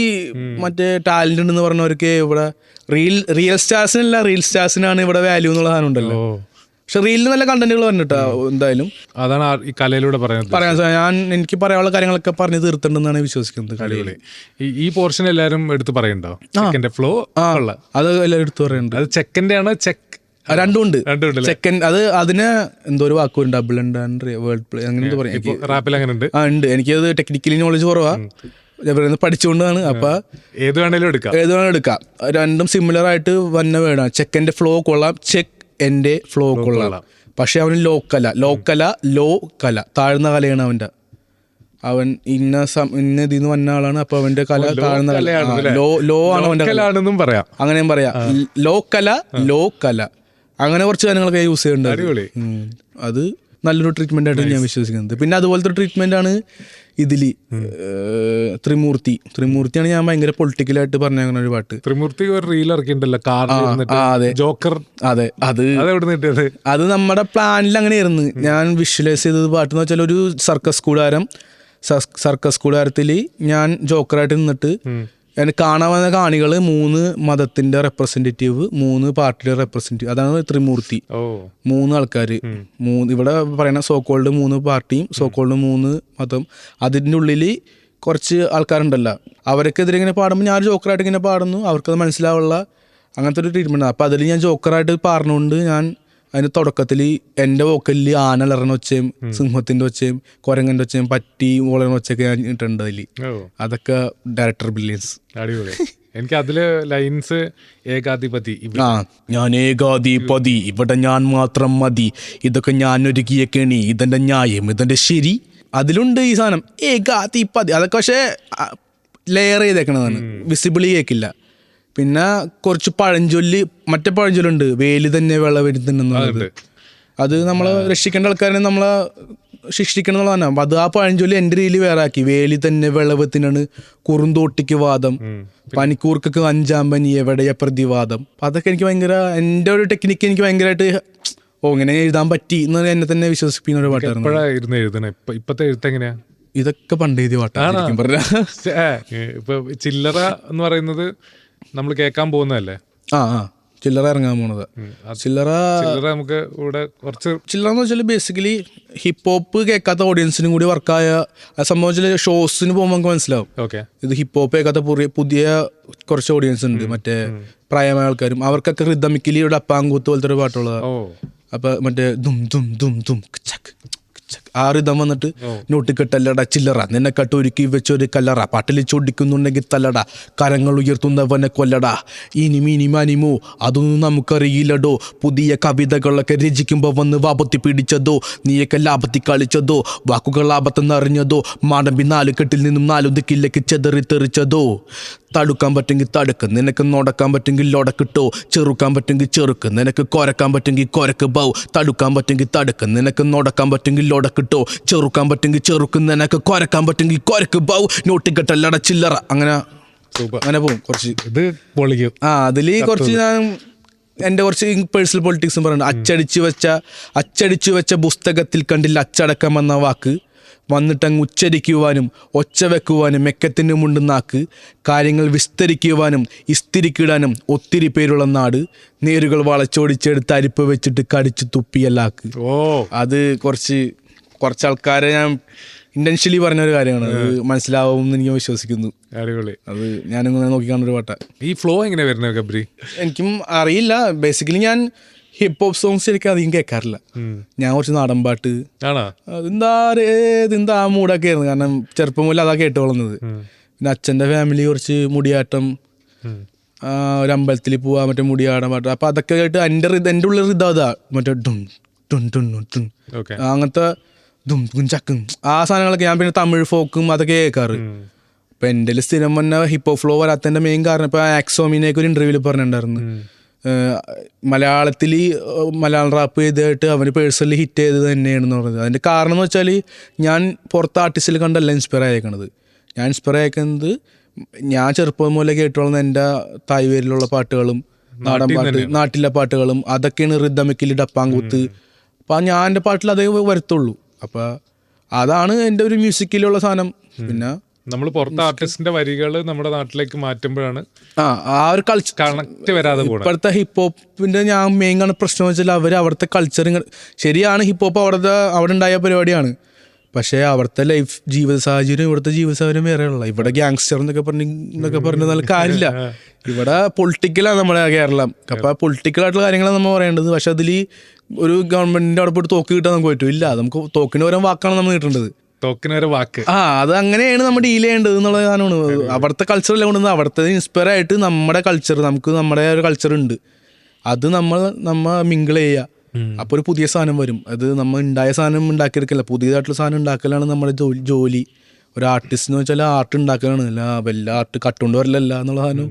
മറ്റേ ടാലന്റ് ഉണ്ടെന്ന് പറഞ്ഞവർക്ക് ഇവിടെ റിയൽ സ്റ്റാർസിനല്ല റീൽ സ്റ്റാർസിനാണ് ഇവിടെ വാല്യൂ എന്നുള്ള സാധനം ഉണ്ടല്ലോ. പക്ഷെ റീലിൽ നല്ല കണ്ടന്റുകൾ പറഞ്ഞിട്ടാ. എന്തായാലും അതാണ് ഈ കലയിലൂടെ പറയാൻ എനിക്ക് പറയാനുള്ള കാര്യങ്ങളൊക്കെ പറഞ്ഞു തീർത്തിട്ടുണ്ടെന്നാണ് വിശ്വസിക്കുന്നത്. ഈ പോർഷൻ എല്ലാവരും എടുത്ത് പറയണ്ടോ? ഫ്ലോ അത് എല്ലാവരും എടുത്ത് പറയുന്നുണ്ട്. അത് ചെക്കൻ്റെ ആണ് രണ്ടും ഉണ്ട്. ചെക്കൻ അതിന് എന്തോ ഒരു വാക്കുണ്ട് ഡബിൾ ആൻഡ് വേൾഡ് പ്ലേ അങ്ങനെ പറയാം. റാപ്പിൽ അങ്ങനെ ഉണ്ട്. ഉണ്ട്. എനിക്കത് ടെക്നിക്കലി നോളജ് കുറവാ, പഠിച്ചുകൊണ്ടാണ്. അപ്പൊ ഏത് വേണേലും എടുക്കാം. രണ്ടും സിമിലർ ആയിട്ട് വന്ന വേർഡാണ്. ചെക്കൻ്റെ ഫ്ലോ കൊള്ളാം, ചെക്ക് എൻ്റെ ഫ്ലോ കൊള്ളാം. പക്ഷെ അവന് ലോ കല താഴ്ന്ന കലയാണ് അവൻ്റെ. അവൻ ഇന്ന ഇതിന്ന് വന്ന ആളാണ്. അപ്പൊ അവന്റെ കല താഴ്ന്ന കല ലോ ആണ് അവന്റെ പറയാം. അങ്ങനെയും പറയാം. ലോ കല അങ്ങനെ കുറച്ച് കാര്യങ്ങളൊക്കെ യൂസ് ചെയ്യുന്നുണ്ട്. അത് നല്ലൊരു ട്രീറ്റ്മെന്റ് ആയിട്ട് ഞാൻ വിശ്വസിക്കുന്നത്. പിന്നെ അതുപോലത്തെ ട്രീറ്റ്മെന്റ് ആണ് ഇതില് ത്രിമൂർത്തിയാണ് ഞാൻ ഭയങ്കര പൊളിറ്റിക്കലായിട്ട് പറഞ്ഞ ഒരു പാട്ട്. ത്രിമൂർത്തി ഒരു റീൽ ഇറക്കിയിട്ടുണ്ടല്ലോ ജോക്കർ. അതെ, അത് നമ്മുടെ പ്ലാനിൽ അങ്ങനെയായിരുന്നു. ഞാൻ വിഷ്വലൈസ് ചെയ്തത് പാട്ട് എന്ന് വെച്ചാൽ ഒരു സർക്കസ് കൂടാരത്തിൽ ഞാൻ ജോക്കറായിട്ട് നിന്നിട്ട് എനിക്ക് കാണാൻ വന്ന കാണികള് 3 മതത്തിന്റെ റെപ്രസെന്റേറ്റീവ്, 3 പാർട്ടിയുടെ റെപ്രസെന്റേറ്റീവ്. അതാണ് ത്രിമൂർത്തി. 3 ആൾക്കാർ, ഇവിടെ പറയുന്ന സോക്കോൾഡ് 3 പാർട്ടിയും സോക്കോൾഡ് 3 മതം. അതിൻ്റെ ഉള്ളിൽ കുറച്ച് ആൾക്കാരുണ്ടല്ലോ, അവർക്കെതിരെ ഇങ്ങനെ പാടുമ്പോൾ ഞാൻ ജോക്കറായിട്ട് ഇങ്ങനെ പാടുന്നു. അവർക്കത് മനസ്സിലാവുള്ള അങ്ങനത്തെ ഒരു ട്രീറ്റ്മെന്റ്. അപ്പം അതിൽ ഞാൻ ജോക്കറായിട്ട് പാടുന്നതുകൊണ്ട് ഞാൻ അതിന് തുടക്കത്തിൽ എൻ്റെ വോക്കലിൽ ആനലറിന ഒച്ചയും സിംഹത്തിൻ്റെ ഒച്ചയും കുരങ്ങൻ്റെ ഒച്ചയും പറ്റി വളരുന്ന ഒച്ചയൊക്കെ ഞാൻ ഇട്ടിട്ടുണ്ട് അതിൽ. അതൊക്കെ ഡയറക്ടർ ബ്രില്യൻസ്. അടിപൊളി. എനിക്ക് അതില് ലൈൻസ് ഏകാധിപതി ആ ഞാൻ ഏകാധിപതി, ഇവിടെ ഞാൻ മാത്രം മതി, ഇതൊക്കെ ഞാൻ ഒരുക്കിയ കെണി, ഇതെന്റെ ന്യായം, ഇതെന്റെ ശരി. അതിലുണ്ട് ഈ സാധനം ഏകാധിപതി. അതൊക്കെ പക്ഷേ ലെയർ ചെയ്തേക്കണതാണ്, വിസിബിളി കേൾക്കില്ല. പിന്നെ കുറച്ച് പഴഞ്ചൊല്ല്, മറ്റേ പഴഞ്ചൊല്ലുണ്ട്, വേലി തന്നെ വിളവെടുത്തുണ്ടെന്നുള്ളത്. അത് നമ്മളെ രക്ഷിക്കേണ്ട ആൾക്കാരെ നമ്മളെ ശിക്ഷിക്കണം എന്നുള്ളതാണ്. അപ്പം അത് ആ പഴഞ്ചൊല്ലി എൻ്റെ രീതിയിൽ വേറെ ആക്കി. വേലി തന്നെ വിളവത്തിനാണ്, കുറുന്തോട്ടിക്ക് വാദം, പനിക്കൂർക്കൊക്കെ 5-ാം പനി, എവിടെയ പ്രതിവാദം. അപ്പം അതൊക്കെ എനിക്ക് ഭയങ്കര, എൻ്റെ ഒരു ടെക്നിക്ക് എനിക്ക് ഭയങ്കരമായിട്ട് ഇങ്ങനെ എഴുതാൻ പറ്റി എന്ന് എന്നെ തന്നെ വിശ്വസിപ്പിക്കുന്ന ഒരു പാട്ടായിരുന്നു. ഇപ്പത്തെ എഴുത്തെങ്ങനെയാ? ഇതൊക്കെ പണ്ട് എഴുതിയ പാട്ടാണ് പറഞ്ഞ. ഇപ്പൊ ചില്ലറ എന്ന് പറയുന്നത് നമ്മൾ കേൾക്കാൻ പോകുന്നതല്ലേ? ആ ചില്ലറ ഇറങ്ങാൻ പോണത്. ചില്ലറ നമുക്ക് ഇവിടെ കുറച്ച് ചില്ലറ എന്ന് വെച്ചാൽ ബേസിക്കലി ഹിപ്പ് ഹോപ്പ് കേൾക്കാത്ത ഓഡിയൻസിനും കൂടി വർക്കായ സംഭവം. ഷോസിന് പോകുമ്പോൾ നമുക്ക് മനസ്സിലാവും ഇത് ഹിപ്പ് ഹോപ്പ് കേൾക്കാത്ത പുതിയ കുറച്ച് ഓഡിയൻസ് ഉണ്ട്, മറ്റേ പ്രായമായ ആൾക്കാരും. അവർക്കൊക്കെ റിതമിക്കലി ഒരു അപ്പാങ്കൂത്ത് പോലത്തെ ഒരു പാട്ടുള്ളതാണ്. അപ്പൊ മറ്റേ ദും ദും ദും ദും ചക്ക് ആ റിതം വന്നിട്ട് നോട്ടിക്കെട്ടല്ലട ചില്ലറ, നിന്നെക്കട്ട് ഒരുക്കി വെച്ചൊരു കല്ലറ, പാട്ടിൽ ചൊടിക്കുന്നുണ്ടെങ്കിൽ തല്ലട, കരങ്ങൾ ഉയർത്തുന്നവനെ കൊല്ലടാ, ഇനിമോ അതൊന്നും നമുക്കറിയില്ലടോ, പുതിയ കവിതകളൊക്കെ രചിക്കുമ്പോൾ വന്ന് വാപത്തി പിടിച്ചതോ, നീയൊക്കെ ലാഭത്തി കളിച്ചതോ, വാക്കുകൾ ആപത്തെന്ന് അറിഞ്ഞതോ, മാടമ്പി 4 കെട്ടിൽ നിന്നും 4 ദിക്കിലേക്ക് ചെതറി തെറിച്ചതോ, തടുക്കാൻ പറ്റുമെങ്കിൽ തടുക്ക്, നിനക്ക് നടക്കാൻ പറ്റുമെങ്കിൽ ലൊടക്കിട്ടോ, ചെറുക്കാൻ പറ്റുമെങ്കിൽ ചെറുക്ക്, നിനക്ക് കൊരക്കാൻ പറ്റുമെങ്കിൽ കൊരക്ക് ബൗ, തടുക്കാൻ പറ്റുമെങ്കിൽ തടുക്ക്, നിനക്ക് നടക്കാൻ പറ്റുമെങ്കിൽ ലൊടക്കിട്ടോ, ചെറുക്കാൻ പറ്റുമെങ്കിൽ ചെറുക്ക്, നിനക്ക് കൊരക്കാൻ പറ്റുമെങ്കിൽ കൊരക്ക് ബൗ, നോട്ടിക്കെട്ടല്ലട ചില്ലറ. അങ്ങനെ പോകും കുറച്ച്. ഇത് പൊളിക്കും. അതിൽ കുറച്ച് ഞാൻ എൻ്റെ കുറച്ച് പേഴ്സണൽ പൊളിറ്റിക്സും പറയുന്നുണ്ട്. അച്ചടിച്ചു വെച്ച പുസ്തകത്തിൽ കണ്ടില്ല അച്ചടക്കം എന്ന വാക്ക്, വന്നിട്ടങ്ങ് ഉച്ചരിക്കുവാനും ഒച്ച വെക്കുവാനും മെക്കത്തിന് മുണ്ട് നാക്ക്, കാര്യങ്ങൾ വിസ്തരിക്കുവാനും ഇസ്തിരിക്കിടാനും ഒത്തിരി പേരുള്ള നാട്, നേരുകൾ വളച്ചോടിച്ചെടുത്ത് അരിപ്പ് വെച്ചിട്ട് കടിച്ചു തുപ്പിയല്ലാക്ക്. അത് കുറച്ച് ആൾക്കാരെ ഞാൻ ഇന്റൻഷ്യലി പറഞ്ഞൊരു കാര്യമാണ്. അത് മനസ്സിലാവുമെന്ന് എനിക്ക് വിശ്വസിക്കുന്നു. അടിപൊളി. അത് ഞാനിങ്ങനെ നോക്കിക്കാണൊരു പാട്ടാ. ഈ ഫ്ലോ എങ്ങനെ വരുന്നത് ഗബ്രി? എനിക്കും അറിയില്ല. ബേസിക്കലി ഞാൻ ഹിപ്പ് ഹോപ്പ് സോങ്സ് ശരിക്കും അധികം കേൾക്കാറില്ല. ഞാൻ കുറച്ച് നാടൻ പാട്ട്, അതെന്താ മൂടൊക്കെ ആയിരുന്നു. കാരണം ചെറുപ്പം മുതൽ അതാ കേട്ട് വളർന്നത്. പിന്നെ അച്ഛൻ്റെ ഫാമിലി കുറച്ച് മുടിയാട്ടം, ഒരു അമ്പലത്തിൽ പോവാ, മറ്റേ മുടിയാടം പാട്ട്. അപ്പം അതൊക്കെ കേട്ട് എൻ്റെ ഉള്ളിൽ ഇതാ മറ്റേ ഡും ഡും ഡും ഡും അങ്ങനത്തെ ദും ദും ചക്കും ആ സാധനങ്ങളൊക്കെ. ഞാൻ പിന്നെ തമിഴ് ഫോക്കും അതൊക്കെ കേൾക്കാറ്. അപ്പം എൻ്റെ സ്ഥിരം വന്ന ഹിപ്പ് ഹോപ്പ് ഫ്ലോ വരാത്തതിൻ്റെ മെയിൻ കാരണം ഇപ്പം ആക്സോമിനെയൊക്കെ ഒരു ഇൻ്റർവ്യൂവിൽ പറഞ്ഞിട്ടുണ്ടായിരുന്നു, മലയാളത്തിൽ മലയാളം റാപ്പ് ചെയ്തിട്ട് അവന് പേഴ്സണലി ഹിറ്റ് ചെയ്തത് തന്നെയാണെന്ന് പറഞ്ഞത്. അതിൻ്റെ കാരണം എന്ന് വെച്ചാൽ ഞാൻ പുറത്ത് ആർട്ടിസ്റ്റിൽ കണ്ടല്ല ഇൻസ്പയർ ആയേക്കണത്. ഞാൻ ഇൻസ്പയർ ആയേക്കുന്നത് ഞാൻ ചെറുപ്പം മുതലേ കേട്ടോളുന്ന എൻ്റെ തായ്വേരിലുള്ള പാട്ടുകളും നാടൻ പാട്ട്, നാട്ടിലെ പാട്ടുകളും അതൊക്കെയാണ് റിതമിക്കലി ഡപ്പാങ്കൂത്ത്. അപ്പം ഞാൻ എൻ്റെ പാട്ടിൽ അതേ വരത്തുള്ളൂ. അപ്പം അതാണ് എൻ്റെ ഒരു മ്യൂസിക്കിലുള്ള സാധനം. പിന്നെ നമ്മൾ പുറത്തെ ആർട്ടിസ്റ്റിന്റെ വരികൾ നമ്മുടെ നാട്ടിലേക്ക് മാറ്റുമ്പോഴാണ് ആ ഒരു കൾച്ചർ കണക്ട് വരാതെ പോകുന്നത്. ഇപ്പോഴത്തെ ഹിപ്പ് ഹോപ്പിന്റെ ഞാൻ മെയിൻ കാണുന്ന പ്രശ്നം വെച്ചാൽ അവിടുത്തെ കൾച്ചർ ശരിയാണ്, ഹിപ്പ് ഹോപ്പ് അവിടെ ഉണ്ടായ പരിപാടിയാണ്. പക്ഷേ അവിടുത്തെ ലൈഫ് ജീവിത സാഹചര്യം ഇവിടുത്തെ ജീവിത സാഹചര്യം വേറെയുള്ള. ഇവിടെ ഗ്യാങ്സ്റ്റർ എന്നൊക്കെ പറഞ്ഞ നല്ല കാര്യമില്ല. ഇവിടെ പൊളിറ്റിക്കലാണ് നമ്മുടെ കേരളം. അപ്പം പൊളിറ്റിക്കലായിട്ടുള്ള കാര്യങ്ങളാണ് നമ്മൾ പറയേണ്ടത്. പക്ഷെ അതിൽ ഒരു ഗവൺമെന്റിന്റെ അവിടെ പോയിട്ട് തോക്ക് കിട്ടാൻ നമുക്ക് പറ്റും. ഇല്ല, നമുക്ക് തോക്കിന് ഓരോ വാക്കാണ് നമ്മൾ കിട്ടേണ്ടത്. തോക്കിനൊരു വാക്ക്. അത് അങ്ങനെയാണ് നമ്മൾ ഡീൽ ചെയ്യേണ്ടത് എന്നുള്ള സാധനമാണ്. അവിടുത്തെ കൾച്ചറല്ല കൊണ്ടുവന്നത്, അവിടുത്തെ ഇൻസ്പയർ ആയിട്ട് നമ്മുടെ കൾച്ചർ, നമുക്ക് നമ്മുടെ ഒരു കൾച്ചർ ഉണ്ട്, അത് നമ്മ മിങ്കിൾ ചെയ്യുക. അപ്പോൾ ഒരു പുതിയ സാധനം വരും. അത് നമ്മൾ ഉണ്ടായ സാധനം ഉണ്ടാക്കിയെടുക്കില്ല, പുതിയതായിട്ടുള്ള സാധനം ഉണ്ടാക്കലാണ് നമ്മുടെ ജോലി. ഒരു ആർട്ടിസ്റ്റ് എന്ന് വെച്ചാൽ ആർട്ട് ഉണ്ടാക്കലാണ്, അല്ല വല്ല ആർട്ട് കട്ടുകൊണ്ട് വരലല്ല എന്നുള്ള സാധനം.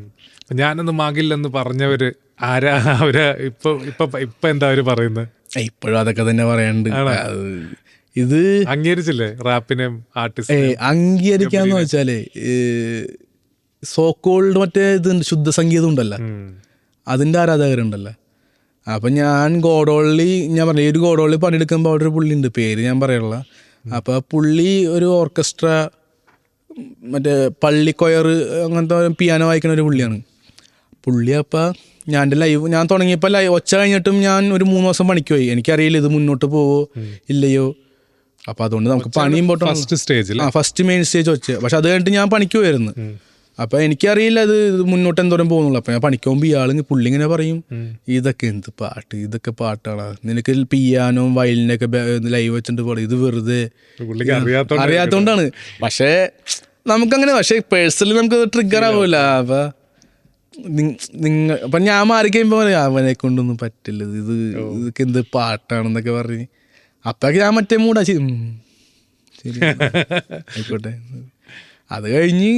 ഞാനൊന്നും ആകില്ലെന്ന് പറഞ്ഞവര് ആരാ? അവര് ഇപ്പൊ എന്താ അവര് പറയുന്നത്? ഇപ്പോഴും അതൊക്കെ തന്നെ പറയാനുണ്ട്. ഇത് അംഗീകരിച്ചില്ലേ റാപ്പിനെ ആർട്ടിസ്റ്റ്? അംഗീകരിക്കാന്ന് വെച്ചാല് സോക്കോൾഡ് മറ്റേ ഇതുണ്ട്, ശുദ്ധ സംഗീതം ഉണ്ടല്ലോ, അതിൻ്റെ ആരാധകരുണ്ടല്ലോ. അപ്പം ഞാൻ ഗോഡോളി, ഞാൻ പറഞ്ഞു ഒരു ഗോഡോളി പണിയെടുക്കുമ്പോൾ അവിടെ ഒരു പുള്ളി ഉണ്ട്, പേര് ഞാൻ പറയാനുള്ള. അപ്പോൾ പുള്ളി ഒരു ഓർക്കസ്ട്ര, മറ്റേ പള്ളിക്കൊയർ അങ്ങനത്തെ പിയാനോ വായിക്കുന്ന ഒരു പുള്ളിയാണ് പുള്ളി. അപ്പം ഞാൻ തുടങ്ങിയപ്പോൾ ഒച്ച കഴിഞ്ഞിട്ടും ഞാൻ ഒരു 3 ദിവസം പണിക്ക് പോയി. എനിക്കറിയില്ല ഇത് മുന്നോട്ട് പോവോ ഇല്ലയോ. അപ്പം അതുകൊണ്ട് നമുക്ക് പണി ഇമ്പോർട്ടൻ്റ്. ഫസ്റ്റ് മെയിൻ സ്റ്റേജ് ഒച്ച. പക്ഷെ അത് കഴിഞ്ഞിട്ട് ഞാൻ പണിക്ക് പോയിരുന്നു. അപ്പം എനിക്കറിയില്ല ഇത് മുന്നോട്ട് എന്തോരം പോകുന്നുള്ളൂ. അപ്പം ഞാൻ പണിക്ക് പോകുമ്പോൾ പുള്ളി ഇങ്ങനെ പറയും, ഇതൊക്കെ എന്ത് പാട്ട്, ഇതൊക്കെ പാട്ടാണ്, നിനക്ക് പിയാനോയും വയലിനൊക്കെ ലൈവ് വെച്ചിട്ട് പോലെ, ഇത് വെറുതെ അറിയാത്തോണ്ടാണ്. പക്ഷേ നമുക്കങ്ങനെ, പക്ഷേ പേഴ്സണലി നമുക്ക് ട്രിഗർ ആവില്ല. അപ്പം അപ്പം ഞാൻ മാറി കഴിയുമ്പോൾ അവനെ കൊണ്ടൊന്നും പറ്റില്ല, ഇതൊക്കെ എന്ത് പാട്ടാണെന്നൊക്കെ പറഞ്ഞ് അപ്പൊക്കെ ഞാൻ മറ്റേ മൂടാ ശരി ആയിക്കോട്ടെ. അത് കഴിഞ്ഞ്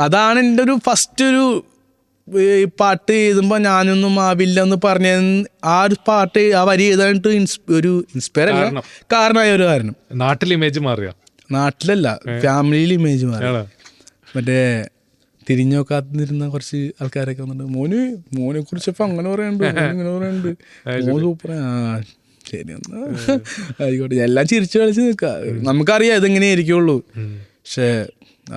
അതാണ് എൻ്റെ ഒരു ഫസ്റ്റ് ഒരു പാട്ട് എഴുതുമ്പോൾ ഞാനൊന്നും ആവില്ല എന്ന് പറഞ്ഞ ആ ഒരു പാട്ട് ആ വരി എഴുതാനായിട്ട് ഒരു ഇൻസ്പയർ അല്ല കാരണമായ ഒരു കാരണം. നാട്ടിൽ ഇമേജ് മാറിയോ? നാട്ടിലല്ല, ഫാമിലിയിൽ ഇമേജ് മാറി. മറ്റേ തിരിഞ്ഞു നോക്കാതിരുന്ന കുറച്ച് ആൾക്കാരൊക്കെ വന്നിട്ട് മോനെ കുറിച്ച് ഇപ്പം അങ്ങനെ പറയാനുണ്ട്, ഇങ്ങനെ പറയാനുണ്ട്, മോൻ സൂപ്പർ. ആ ശരി എന്നാ ആയിക്കോട്ടെ, എല്ലാം ചിരിച്ചു കളിച്ച് നിൽക്കുക. നമുക്കറിയാം ഇതെങ്ങനെയായിരിക്കുള്ളൂ. പക്ഷേ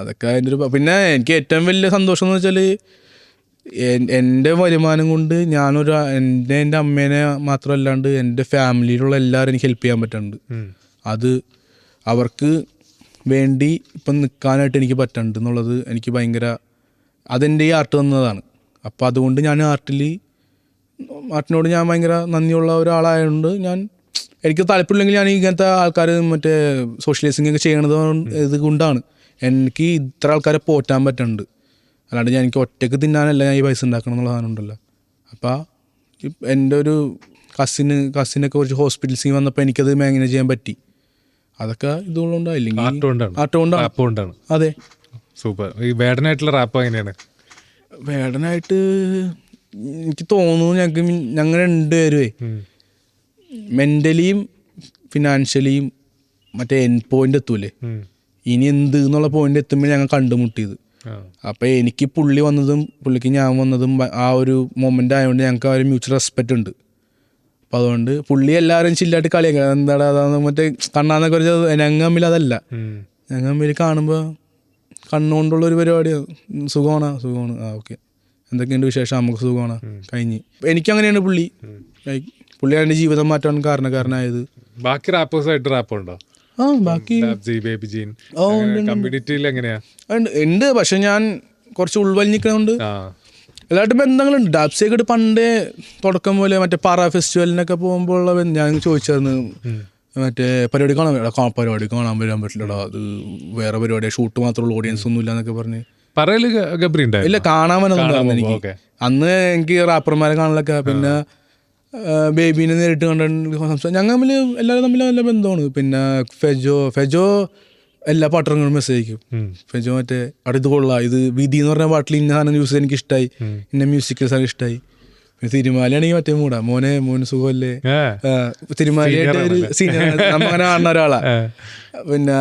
അതൊക്കെ അതിൻ്റെ ഒരു പിന്നെ എനിക്ക് ഏറ്റവും വലിയ സന്തോഷം എന്ന് വെച്ചാൽ എൻ്റെ വരുമാനം കൊണ്ട് എൻ്റെ അമ്മേനെ മാത്രമല്ലാണ്ട് എൻ്റെ ഫാമിലിയിലുള്ള എല്ലാവരും എനിക്ക് ഹെൽപ്പ് ചെയ്യാൻ പറ്റുന്നുണ്ട്. അത് അവർക്ക് വേണ്ടി ഇപ്പം നിൽക്കാനായിട്ട് എനിക്ക് പറ്റുന്നുണ്ട് എന്നുള്ളത് എനിക്ക് ഭയങ്കര, അതെൻ്റെ ഈ ആർട്ട് തന്നതാണ്. അപ്പോൾ അതുകൊണ്ട് ഞാൻ ആർട്ടിനോട് ഞാൻ ഭയങ്കര നന്ദിയുള്ള ഒരാളായതുകൊണ്ട് എനിക്ക് താല്പര്യമില്ലെങ്കിൽ ഞാൻ ഇങ്ങനത്തെ ആൾക്കാർ മറ്റേ സോഷ്യലൈസിങ് ഒക്കെ ചെയ്യണത് ഇത് കൊണ്ടാണ് എനിക്ക് ഇത്ര ആൾക്കാരെ പോറ്റാൻ പറ്റുന്നുണ്ട്. അല്ലാണ്ട് എനിക്ക് ഒറ്റയ്ക്ക് തിന്നാനല്ല ഞാൻ ഈ പൈസ ഉണ്ടാക്കണം എന്നുള്ള സാധനം ഉണ്ടല്ലോ. അപ്പോൾ എൻ്റെ ഒരു കസിനൊക്കെ കുറച്ച് ഹോസ്പിറ്റൽസിൽ വന്നപ്പോൾ എനിക്കത് മാനേജ് ചെയ്യാൻ പറ്റി. അതൊക്കെ ഇതുകൊണ്ടാണ്, ഇല്ലെങ്കിൽ ആർട്ട് കൊണ്ടാണ്. അതെ, സൂപ്പർ. ഈ വേടനായിട്ടുള്ള റാപ്പ് എങ്ങനെയാണ്? വേടനായിട്ട് എനിക്ക് തോന്നുന്നു ഞങ്ങൾ രണ്ടുപേരുവേ മെൻ്റലിയും ഫിനാൻഷ്യലിയും മറ്റേ എൻഡ് പോയിന്റ് എത്തൂലേ, ഇനി എന്ത് എന്നുള്ള പോയിന്റ് എത്തുമ്പോൾ ഞങ്ങൾ കണ്ടുമുട്ടിയത്. അപ്പോൾ എനിക്ക് പുള്ളി വന്നതും പുള്ളിക്ക് ഞാൻ വന്നതും ആ ഒരു മൊമെൻ്റ് ആയതുകൊണ്ട് ഞങ്ങൾക്ക് ആ ഒരു മ്യൂച്വൽ റെസ്പെക്റ്റ് ഉണ്ട്. അപ്പോൾ അതുകൊണ്ട് പുള്ളി എല്ലാവരും ചില്ലായിട്ട് കളിയാക്കുക, എന്താടാ അതാന്ന് മറ്റേ കണ്ണാന്നൊക്കെ ഒരു ഞങ്ങൾ തമ്മിൽ അതല്ല, ഞങ്ങൾ തമ്മിൽ കാണുമ്പോൾ കണ്ണുകൊണ്ടുള്ള ഒരു പരിപാടിയാണ്. സുഖമാണ് ആ ഓക്കെ, എന്തൊക്കെയുണ്ട് വിശേഷം, നമുക്ക് സുഖമാണ്, കഴിഞ്ഞ്. എനിക്കങ്ങനെയാണ് പുള്ളി എൻ്റെ ജീവിതം മാറ്റാൻ കാരണക്കാരനായത്. ബാക്കി റാപ്പേഴ്സായിട്ട് റാപ്പുണ്ടോ? ആ ബാക്കി ഉണ്ട്, പക്ഷെ ഞാൻ കുറച്ച് ഉൾവലിഞ്ഞിരിക്കണോണ്ട് എല്ലായിട്ടും ബന്ധങ്ങളുണ്ട്. ഡാപ്സിയൊക്കെ പണ്ടേ തുടക്കം പോലെ മറ്റേ പാറ ഫെസ്റ്റിവലിനൊക്കെ പോകുമ്പോൾ ഉള്ള ഞാൻ ചോദിച്ചായിരുന്നു, മറ്റേ പരിപാടി കാണാൻ വരാൻ പറ്റില്ലടാ, അത് വേറെ പരിപാടിയാണ്, ഷൂട്ട് മാത്രമുള്ള ഓഡിയൻസ് ഒന്നും ഇല്ല എന്നൊക്കെ പറഞ്ഞ് ഇല്ല കാണാൻ വന്നതുണ്ടായിരുന്നു എനിക്ക്. അന്ന് എനിക്ക് റാപ്പർമാരെ കാണലൊക്കെ, പിന്നെ ബേബീനെ നേരിട്ട് കണ്ടിട്ട് ഞങ്ങൾ തമ്മിൽ എല്ലാവരും തമ്മിൽ നല്ല ബന്ധമാണ്. പിന്നെ ഫെജോ എല്ലാ പാട്ടുകളും മെസ്സേജ് അയക്കും. ഫെജോ മറ്റേ അവിടെ ഇത് കൊള്ളാം, ഇത് വിധി എന്ന് പറഞ്ഞ പാട്ടിൽ ഇന്ന സാധനം യൂസ് എനിക്ക് ഇഷ്ടമായി, ഇന്ന മ്യൂസിക്കൽ സാധനം ഇഷ്ടമായി. പിന്നെ തിരുമാലയാണെങ്കിൽ മറ്റേ മോന് സുഖമല്ലേ, തിരുമാലയായിട്ട് ഒരു സീനിയർ നമ്മങ്ങനെ കാണുന്ന ഒരാളാ. പിന്നെ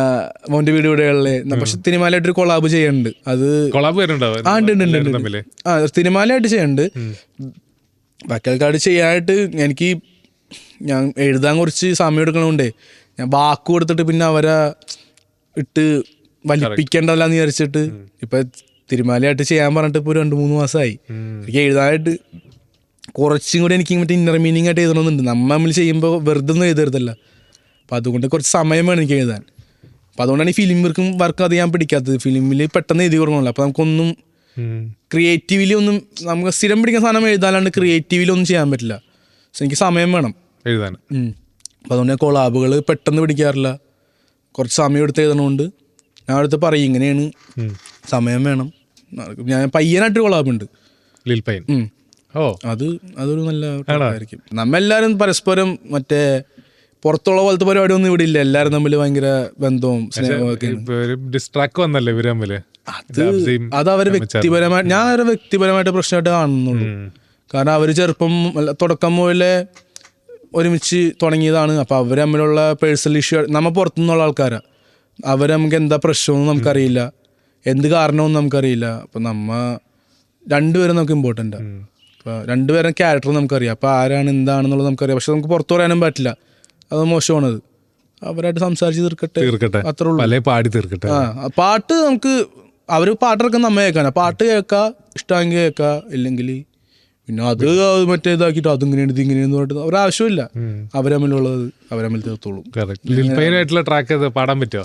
മോന്റെ വീട് ഇവിടെയുള്ളേ, പക്ഷെ തിരുമാലയായിട്ടൊരു കൊളാബ് ചെയ്യുന്നുണ്ട്. അത് തിരുമാലയായിട്ട് ചെയ്യുന്നുണ്ട്. ബാക്കി ആൾക്കാർ ചെയ്യാനായിട്ട് ഞാൻ എഴുതാൻ കുറച്ച് സമയം എടുക്കണോണ്ടേ ഞാൻ വാക്ക് കൊടുത്തിട്ട് പിന്നെ അവരെ ഇട്ട് വലിപ്പിക്കേണ്ടതെന്ന് വിചാരിച്ചിട്ട് ഇപ്പൊ തിരുമാലയായിട്ട് ചെയ്യാൻ പറഞ്ഞിട്ട് ഇപ്പോൾ 2-3 മാസമായി. എനിക്ക് എഴുതാനായിട്ട് കുറച്ചും കൂടി എനിക്ക് മറ്റേ ഇന്നർ മീനിങ് ആയിട്ട് എഴുതണമെന്നുണ്ട്. നമ്മൾ ചെയ്യുമ്പോൾ വെറുതെ ഒന്നും എഴുതരുതല്ല. അപ്പം അതുകൊണ്ട് കുറച്ച് സമയം വേണം എനിക്ക് എഴുതാൻ. അപ്പം അതുകൊണ്ടാണ് ഈ ഫിലിം വർക്ക് അത് ഞാൻ പിടിക്കാത്തത്. ഫിലിമിൽ പെട്ടെന്ന് എഴുതി കൊടുക്കണമല്ലോ. അപ്പം നമുക്കൊന്നും ക്രിയേറ്റീവിലി ഒന്നും നമുക്ക് സ്ഥിരം പിടിക്കുന്ന സാധനം എഴുതാനാണ്ട് ക്രിയേറ്റീവിലി ഒന്നും ചെയ്യാൻ പറ്റില്ല. പക്ഷെ എനിക്ക് സമയം വേണം എഴുതാൻ. അപ്പം അതുകൊണ്ട് ഞാൻ കൊളാബുകൾ പെട്ടെന്ന് പിടിക്കാറില്ല. കുറച്ച് സമയം എടുത്ത് എഴുതണമുണ്ട്. ഞാൻ അടുത്ത് പറയും ഇങ്ങനെയാണ്, സമയം വേണം. ഞാൻ പയ്യനായിട്ടൊരു കൊളാബുണ്ട്, ലിൽ പൈൻ. അതൊരു നല്ല ആയിരിക്കും. നമ്മെല്ലാവരും പരസ്പരം മറ്റേ പുറത്തുള്ള പോലത്തെ പരിപാടി ഒന്നും ഇവിടെ ഇല്ല. എല്ലാവരും തമ്മിൽ ഭയങ്കര ബന്ധവും സ്നേഹവും ഒക്കെ. അത് അവർ വ്യക്തിപരമായിട്ട്, ഞാൻ അവരെ വ്യക്തിപരമായിട്ട് പ്രശ്നമായിട്ട് കാണുന്നുള്ളൂ. കാരണം അവർ ചെറുപ്പം തുടക്കം പോലെ ഒരുമിച്ച് തുടങ്ങിയതാണ്. അപ്പോൾ അവർ തമ്മിലുള്ള പേഴ്സണൽ ഇഷ്യൂ, നമ്മൾ പുറത്തുനിന്നുള്ള ആൾക്കാരാണ്. അവർ നമുക്ക് എന്താ പ്രശ്നമൊന്നും നമുക്കറിയില്ല, എന്ത് കാരണമൊന്നും നമുക്കറിയില്ല. അപ്പം രണ്ടുപേരും നമുക്ക് ഇമ്പോർട്ടൻ്റാണ്. അപ്പോൾ രണ്ടുപേരും ക്യാരക്ടർ നമുക്കറിയാം. അപ്പോൾ ആരാണ് എന്താണെന്നുള്ളത് നമുക്കറിയാം. പക്ഷെ നമുക്ക് പുറത്തു പറയാനും പറ്റില്ല, അത് മോശമാണത്. അവരായിട്ട് സംസാരിച്ച് തീർക്കട്ടെ, അത്രേ ഉള്ളൂ. പാടി തീർക്കട്ടെ. പാട്ട് നമുക്ക് അവർ പാട്ടിറക്കാൻ നമ്മ കേൾക്കാനാണ്. പാട്ട് കേൾക്കാം, ഇഷ്ടമെങ്കിൽ കേൾക്കാം, ഇല്ലെങ്കിൽ പിന്നെ അത് മറ്റേ ഇതാക്കിയിട്ട് അതിങ്ങനെയാണ് ഇതിങ്ങനെയെന്ന് പറഞ്ഞിട്ട് ഒരാവശ്യമില്ല. അവരമ്മിലുള്ളത് അവരമ്മിൽ തീർത്തോളും. പാടാൻ പറ്റുമോ?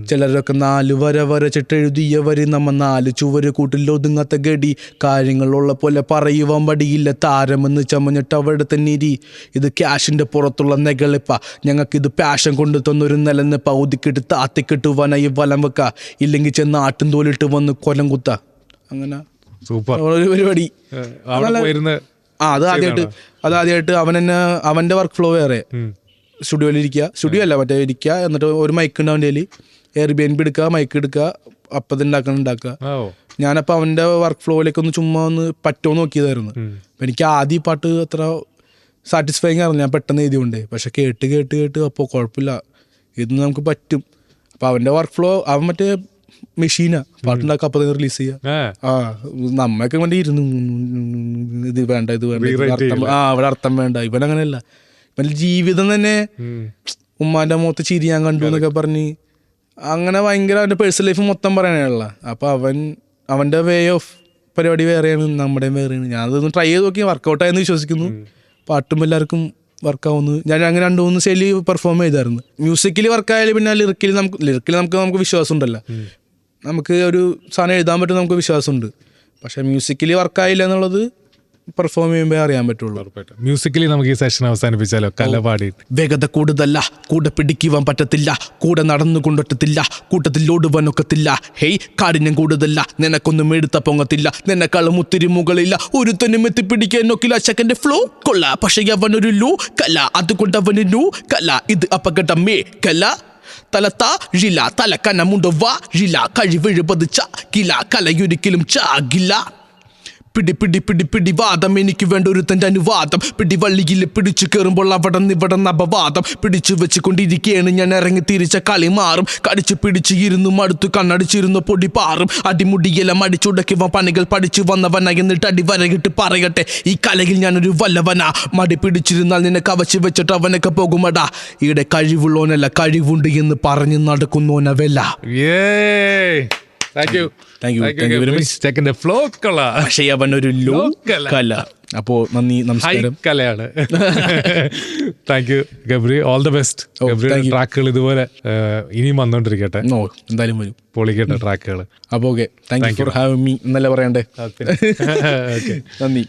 ചിലരൊക്കെ 4 വര വരച്ചിട്ടെഴുതിയവര് നമ്മ 4 ചുവര് കൂട്ടിലൊതുങ്ങാത്ത ഗടി, കാര്യങ്ങളുള്ള പോലെ പറയുവാൻ പടിയില്ല താരമെന്ന് ചമഞ്ഞിട്ട് അവിടെ തന്നെ ഇരി. ഇത് ക്യാഷിന്റെ പുറത്തുള്ള നെകളിപ്പ, ഞങ്ങൾക്കിത് പാഷൻ കൊണ്ട് തന്നൊരു നിലനിപ്പ. ഒതുക്കിട്ട് താത്തിക്കിട്ട് വനയി വലം വെക്ക, ഇല്ലെങ്കിൽ ചെന്ന് ആട്ടും തോലിട്ട് വന്ന് കൊലം കുത്ത. അങ്ങനെ സൂപ്പർ. ഒരു പരിപാടി അവിടെ പോയിരുന്ന് അതാദ്യമായിട്ട് അവൻ തന്നെ അവൻ്റെ വർക്ക് ഫ്ലോ വേറെ, സ്റ്റുഡിയോയിലിരിക്കുക, സ്റ്റുഡിയോ അല്ല മറ്റേ ഇരിക്കുക, എന്നിട്ട് ഒരു മൈക്ക് ഉണ്ട് അവൻ്റെ കയ്യിൽ, എയർബിഎൻബി എടുക്കുക, മൈക്ക് എടുക്കുക, അപ്പം ഉണ്ടാക്കുക. ഞാനപ്പോൾ അവൻ്റെ വർക്ക് ഫ്ലോയിലേക്കൊന്ന് ചുമ്മാ ഒന്ന് പറ്റുമോ നോക്കിയതായിരുന്നു. അപ്പം എനിക്ക് ആദ്യം ഈ പാട്ട് അത്ര സാറ്റിസ്ഫൈങ് ആയിരുന്നു, ഞാൻ പെട്ടെന്ന് എഴുതിയോണ്ട്. പക്ഷെ കേട്ട് കേട്ട് കേട്ട് അപ്പോൾ കുഴപ്പമില്ല, ഇത് നമുക്ക് പറ്റും. അപ്പം അവൻ്റെ വർക്ക് ഫ്ലോ, അവൻ മറ്റേ മെഷീനാ പാട്ടുണ്ടാക്കുക, അപ്പം തന്നെ റിലീസ് ചെയ്യുക. നമ്മയൊക്കെ വേണ്ടി ഇരുന്ന് ഇത് വേണ്ട ഇത് വേണ്ട, ഇവിടെ അർത്ഥം വേണ്ട. ഇവനങ്ങനെയല്ല, ഇവൻ്റെ ജീവിതം തന്നെ ഉമ്മാൻ്റെ മുഖത്ത് ചിരി ഞാൻ കണ്ടു എന്നൊക്കെ പറഞ്ഞ് അങ്ങനെ ഭയങ്കര അവൻ്റെ പേഴ്സണൽ ലൈഫ് മൊത്തം പറയാനുള്ള. അപ്പോൾ അവൻ്റെ വേ ഓഫ് പരിപാടി വേറെയാണ്, നമ്മുടെയും വേറെയാണ്. ഞാനതൊന്ന് ട്രൈ ചെയ്ത് നോക്കി, വർക്കൗട്ടായെന്ന് വിശ്വസിക്കുന്നു. പാട്ടും എല്ലാവർക്കും വർക്കാവുന്നു. ഞാൻ അങ്ങനെ 2-3 ശൈലി പെർഫോം ചെയ്തായിരുന്നു. മ്യൂസിക്കലി വർക്കായാലും പിന്നെ ലിറിക്കലി നമുക്ക് വിശ്വാസം ഉണ്ടല്ലോ, നമുക്ക് ഒരു സാധനം എഴുതാൻ പറ്റും, നമുക്ക് വിശ്വാസമുണ്ട്. പക്ഷെ മ്യൂസിക്കലി വർക്കായില്ല എന്നുള്ളത് പെർഫോം ചെയ്യുമ്പോൾ അറിയാൻ പറ്റുള്ളൂ. മ്യൂസിക്കലി നമുക്ക് ഈ സെഷൻ അവസാനിപ്പിച്ചാലോ? കല പാടി വേഗത കൂടുതല്ല, കൂടെ പിടിക്കുവാൻ പറ്റത്തില്ല, കൂടെ നടന്നു കൊണ്ടൊറ്റത്തില്ല, കൂട്ടത്തിൽ ഓടുവാനൊക്കത്തില്ല. ഹേയ് കാഠിന്യം കൂടുതല്ല, നിനക്കൊന്നും എടുത്ത പൊങ്ങത്തില്ല, നിന്നെക്കാളും ഒത്തിരി മുകളില്ല, ഒരുത്തനും എത്തിപ്പിടിക്കാൻ നോക്കില്ല. സെക്കൻഡ് ഫ്ലോ കൊള്ള, പക്ഷെ അവനൊരു ലോ കല, അതുകൊണ്ട് അവന് നോ കല. ഇത് അപകടമേ കല, തലത്താ ഴില, തലക്കനമുണ്ടവാ ഴില, കഴിവെഴുപത് ചാകില, കലയൊരിക്കലും ചാകില്ല. പിടി പിടി പിടി പിടി വാദം, എനിക്ക് വേണ്ട ഒരു തൻ്റെ അനുവാദം. പിടി വള്ളിയിൽ പിടിച്ചു കയറുമ്പോൾ അവിടെ നിവിടെ നവവാദം. പിടിച്ചു വെച്ചുകൊണ്ടിരിക്കുകയാണ് ഞാൻ, ഇറങ്ങി തിരിച്ച കളി മാറും. കടിച്ചു പിടിച്ച് ഇരുന്നു മടുത്തു കണ്ണടിച്ചിരുന്നു പൊടി പാറും. അടിമുടിയെല്ലാം അടിച്ചുടക്കി പണികൾ പഠിച്ചു വന്നവനാ, എന്നിട്ട് അടി വരകിട്ട് പറയട്ടെ ഈ കലയിൽ ഞാനൊരു വല്ലവനാ. മടി പിടിച്ചിരുന്നാൽ നിന്നെ കവച്ച് വെച്ചിട്ട് അവനൊക്കെ പോകുമടാ. ഇവിടെ കഴിവുള്ളോനല്ല, കഴിവുണ്ട് എന്ന് പറഞ്ഞ് നടക്കുന്നോനവല്ല. പക്ഷേ അവനൊരു ലോ കല. അപ്പോ നന്ദി, നമസ്കാരം. കലയാണ്. Thank you Gabri, all the best. ഗബ്രിയുടെ ട്രാക്കുകൾ ഇതുപോലെ ഇനിയും വന്നോണ്ടിരിക്കട്ടെ. എന്തായാലും വരും, പൊളിക്കട്ടെ ട്രാക്കുകൾ. അപ്പോൾ okay, thank you for having me എന്നല്ലേ പറയണ്ടേ. നന്ദി.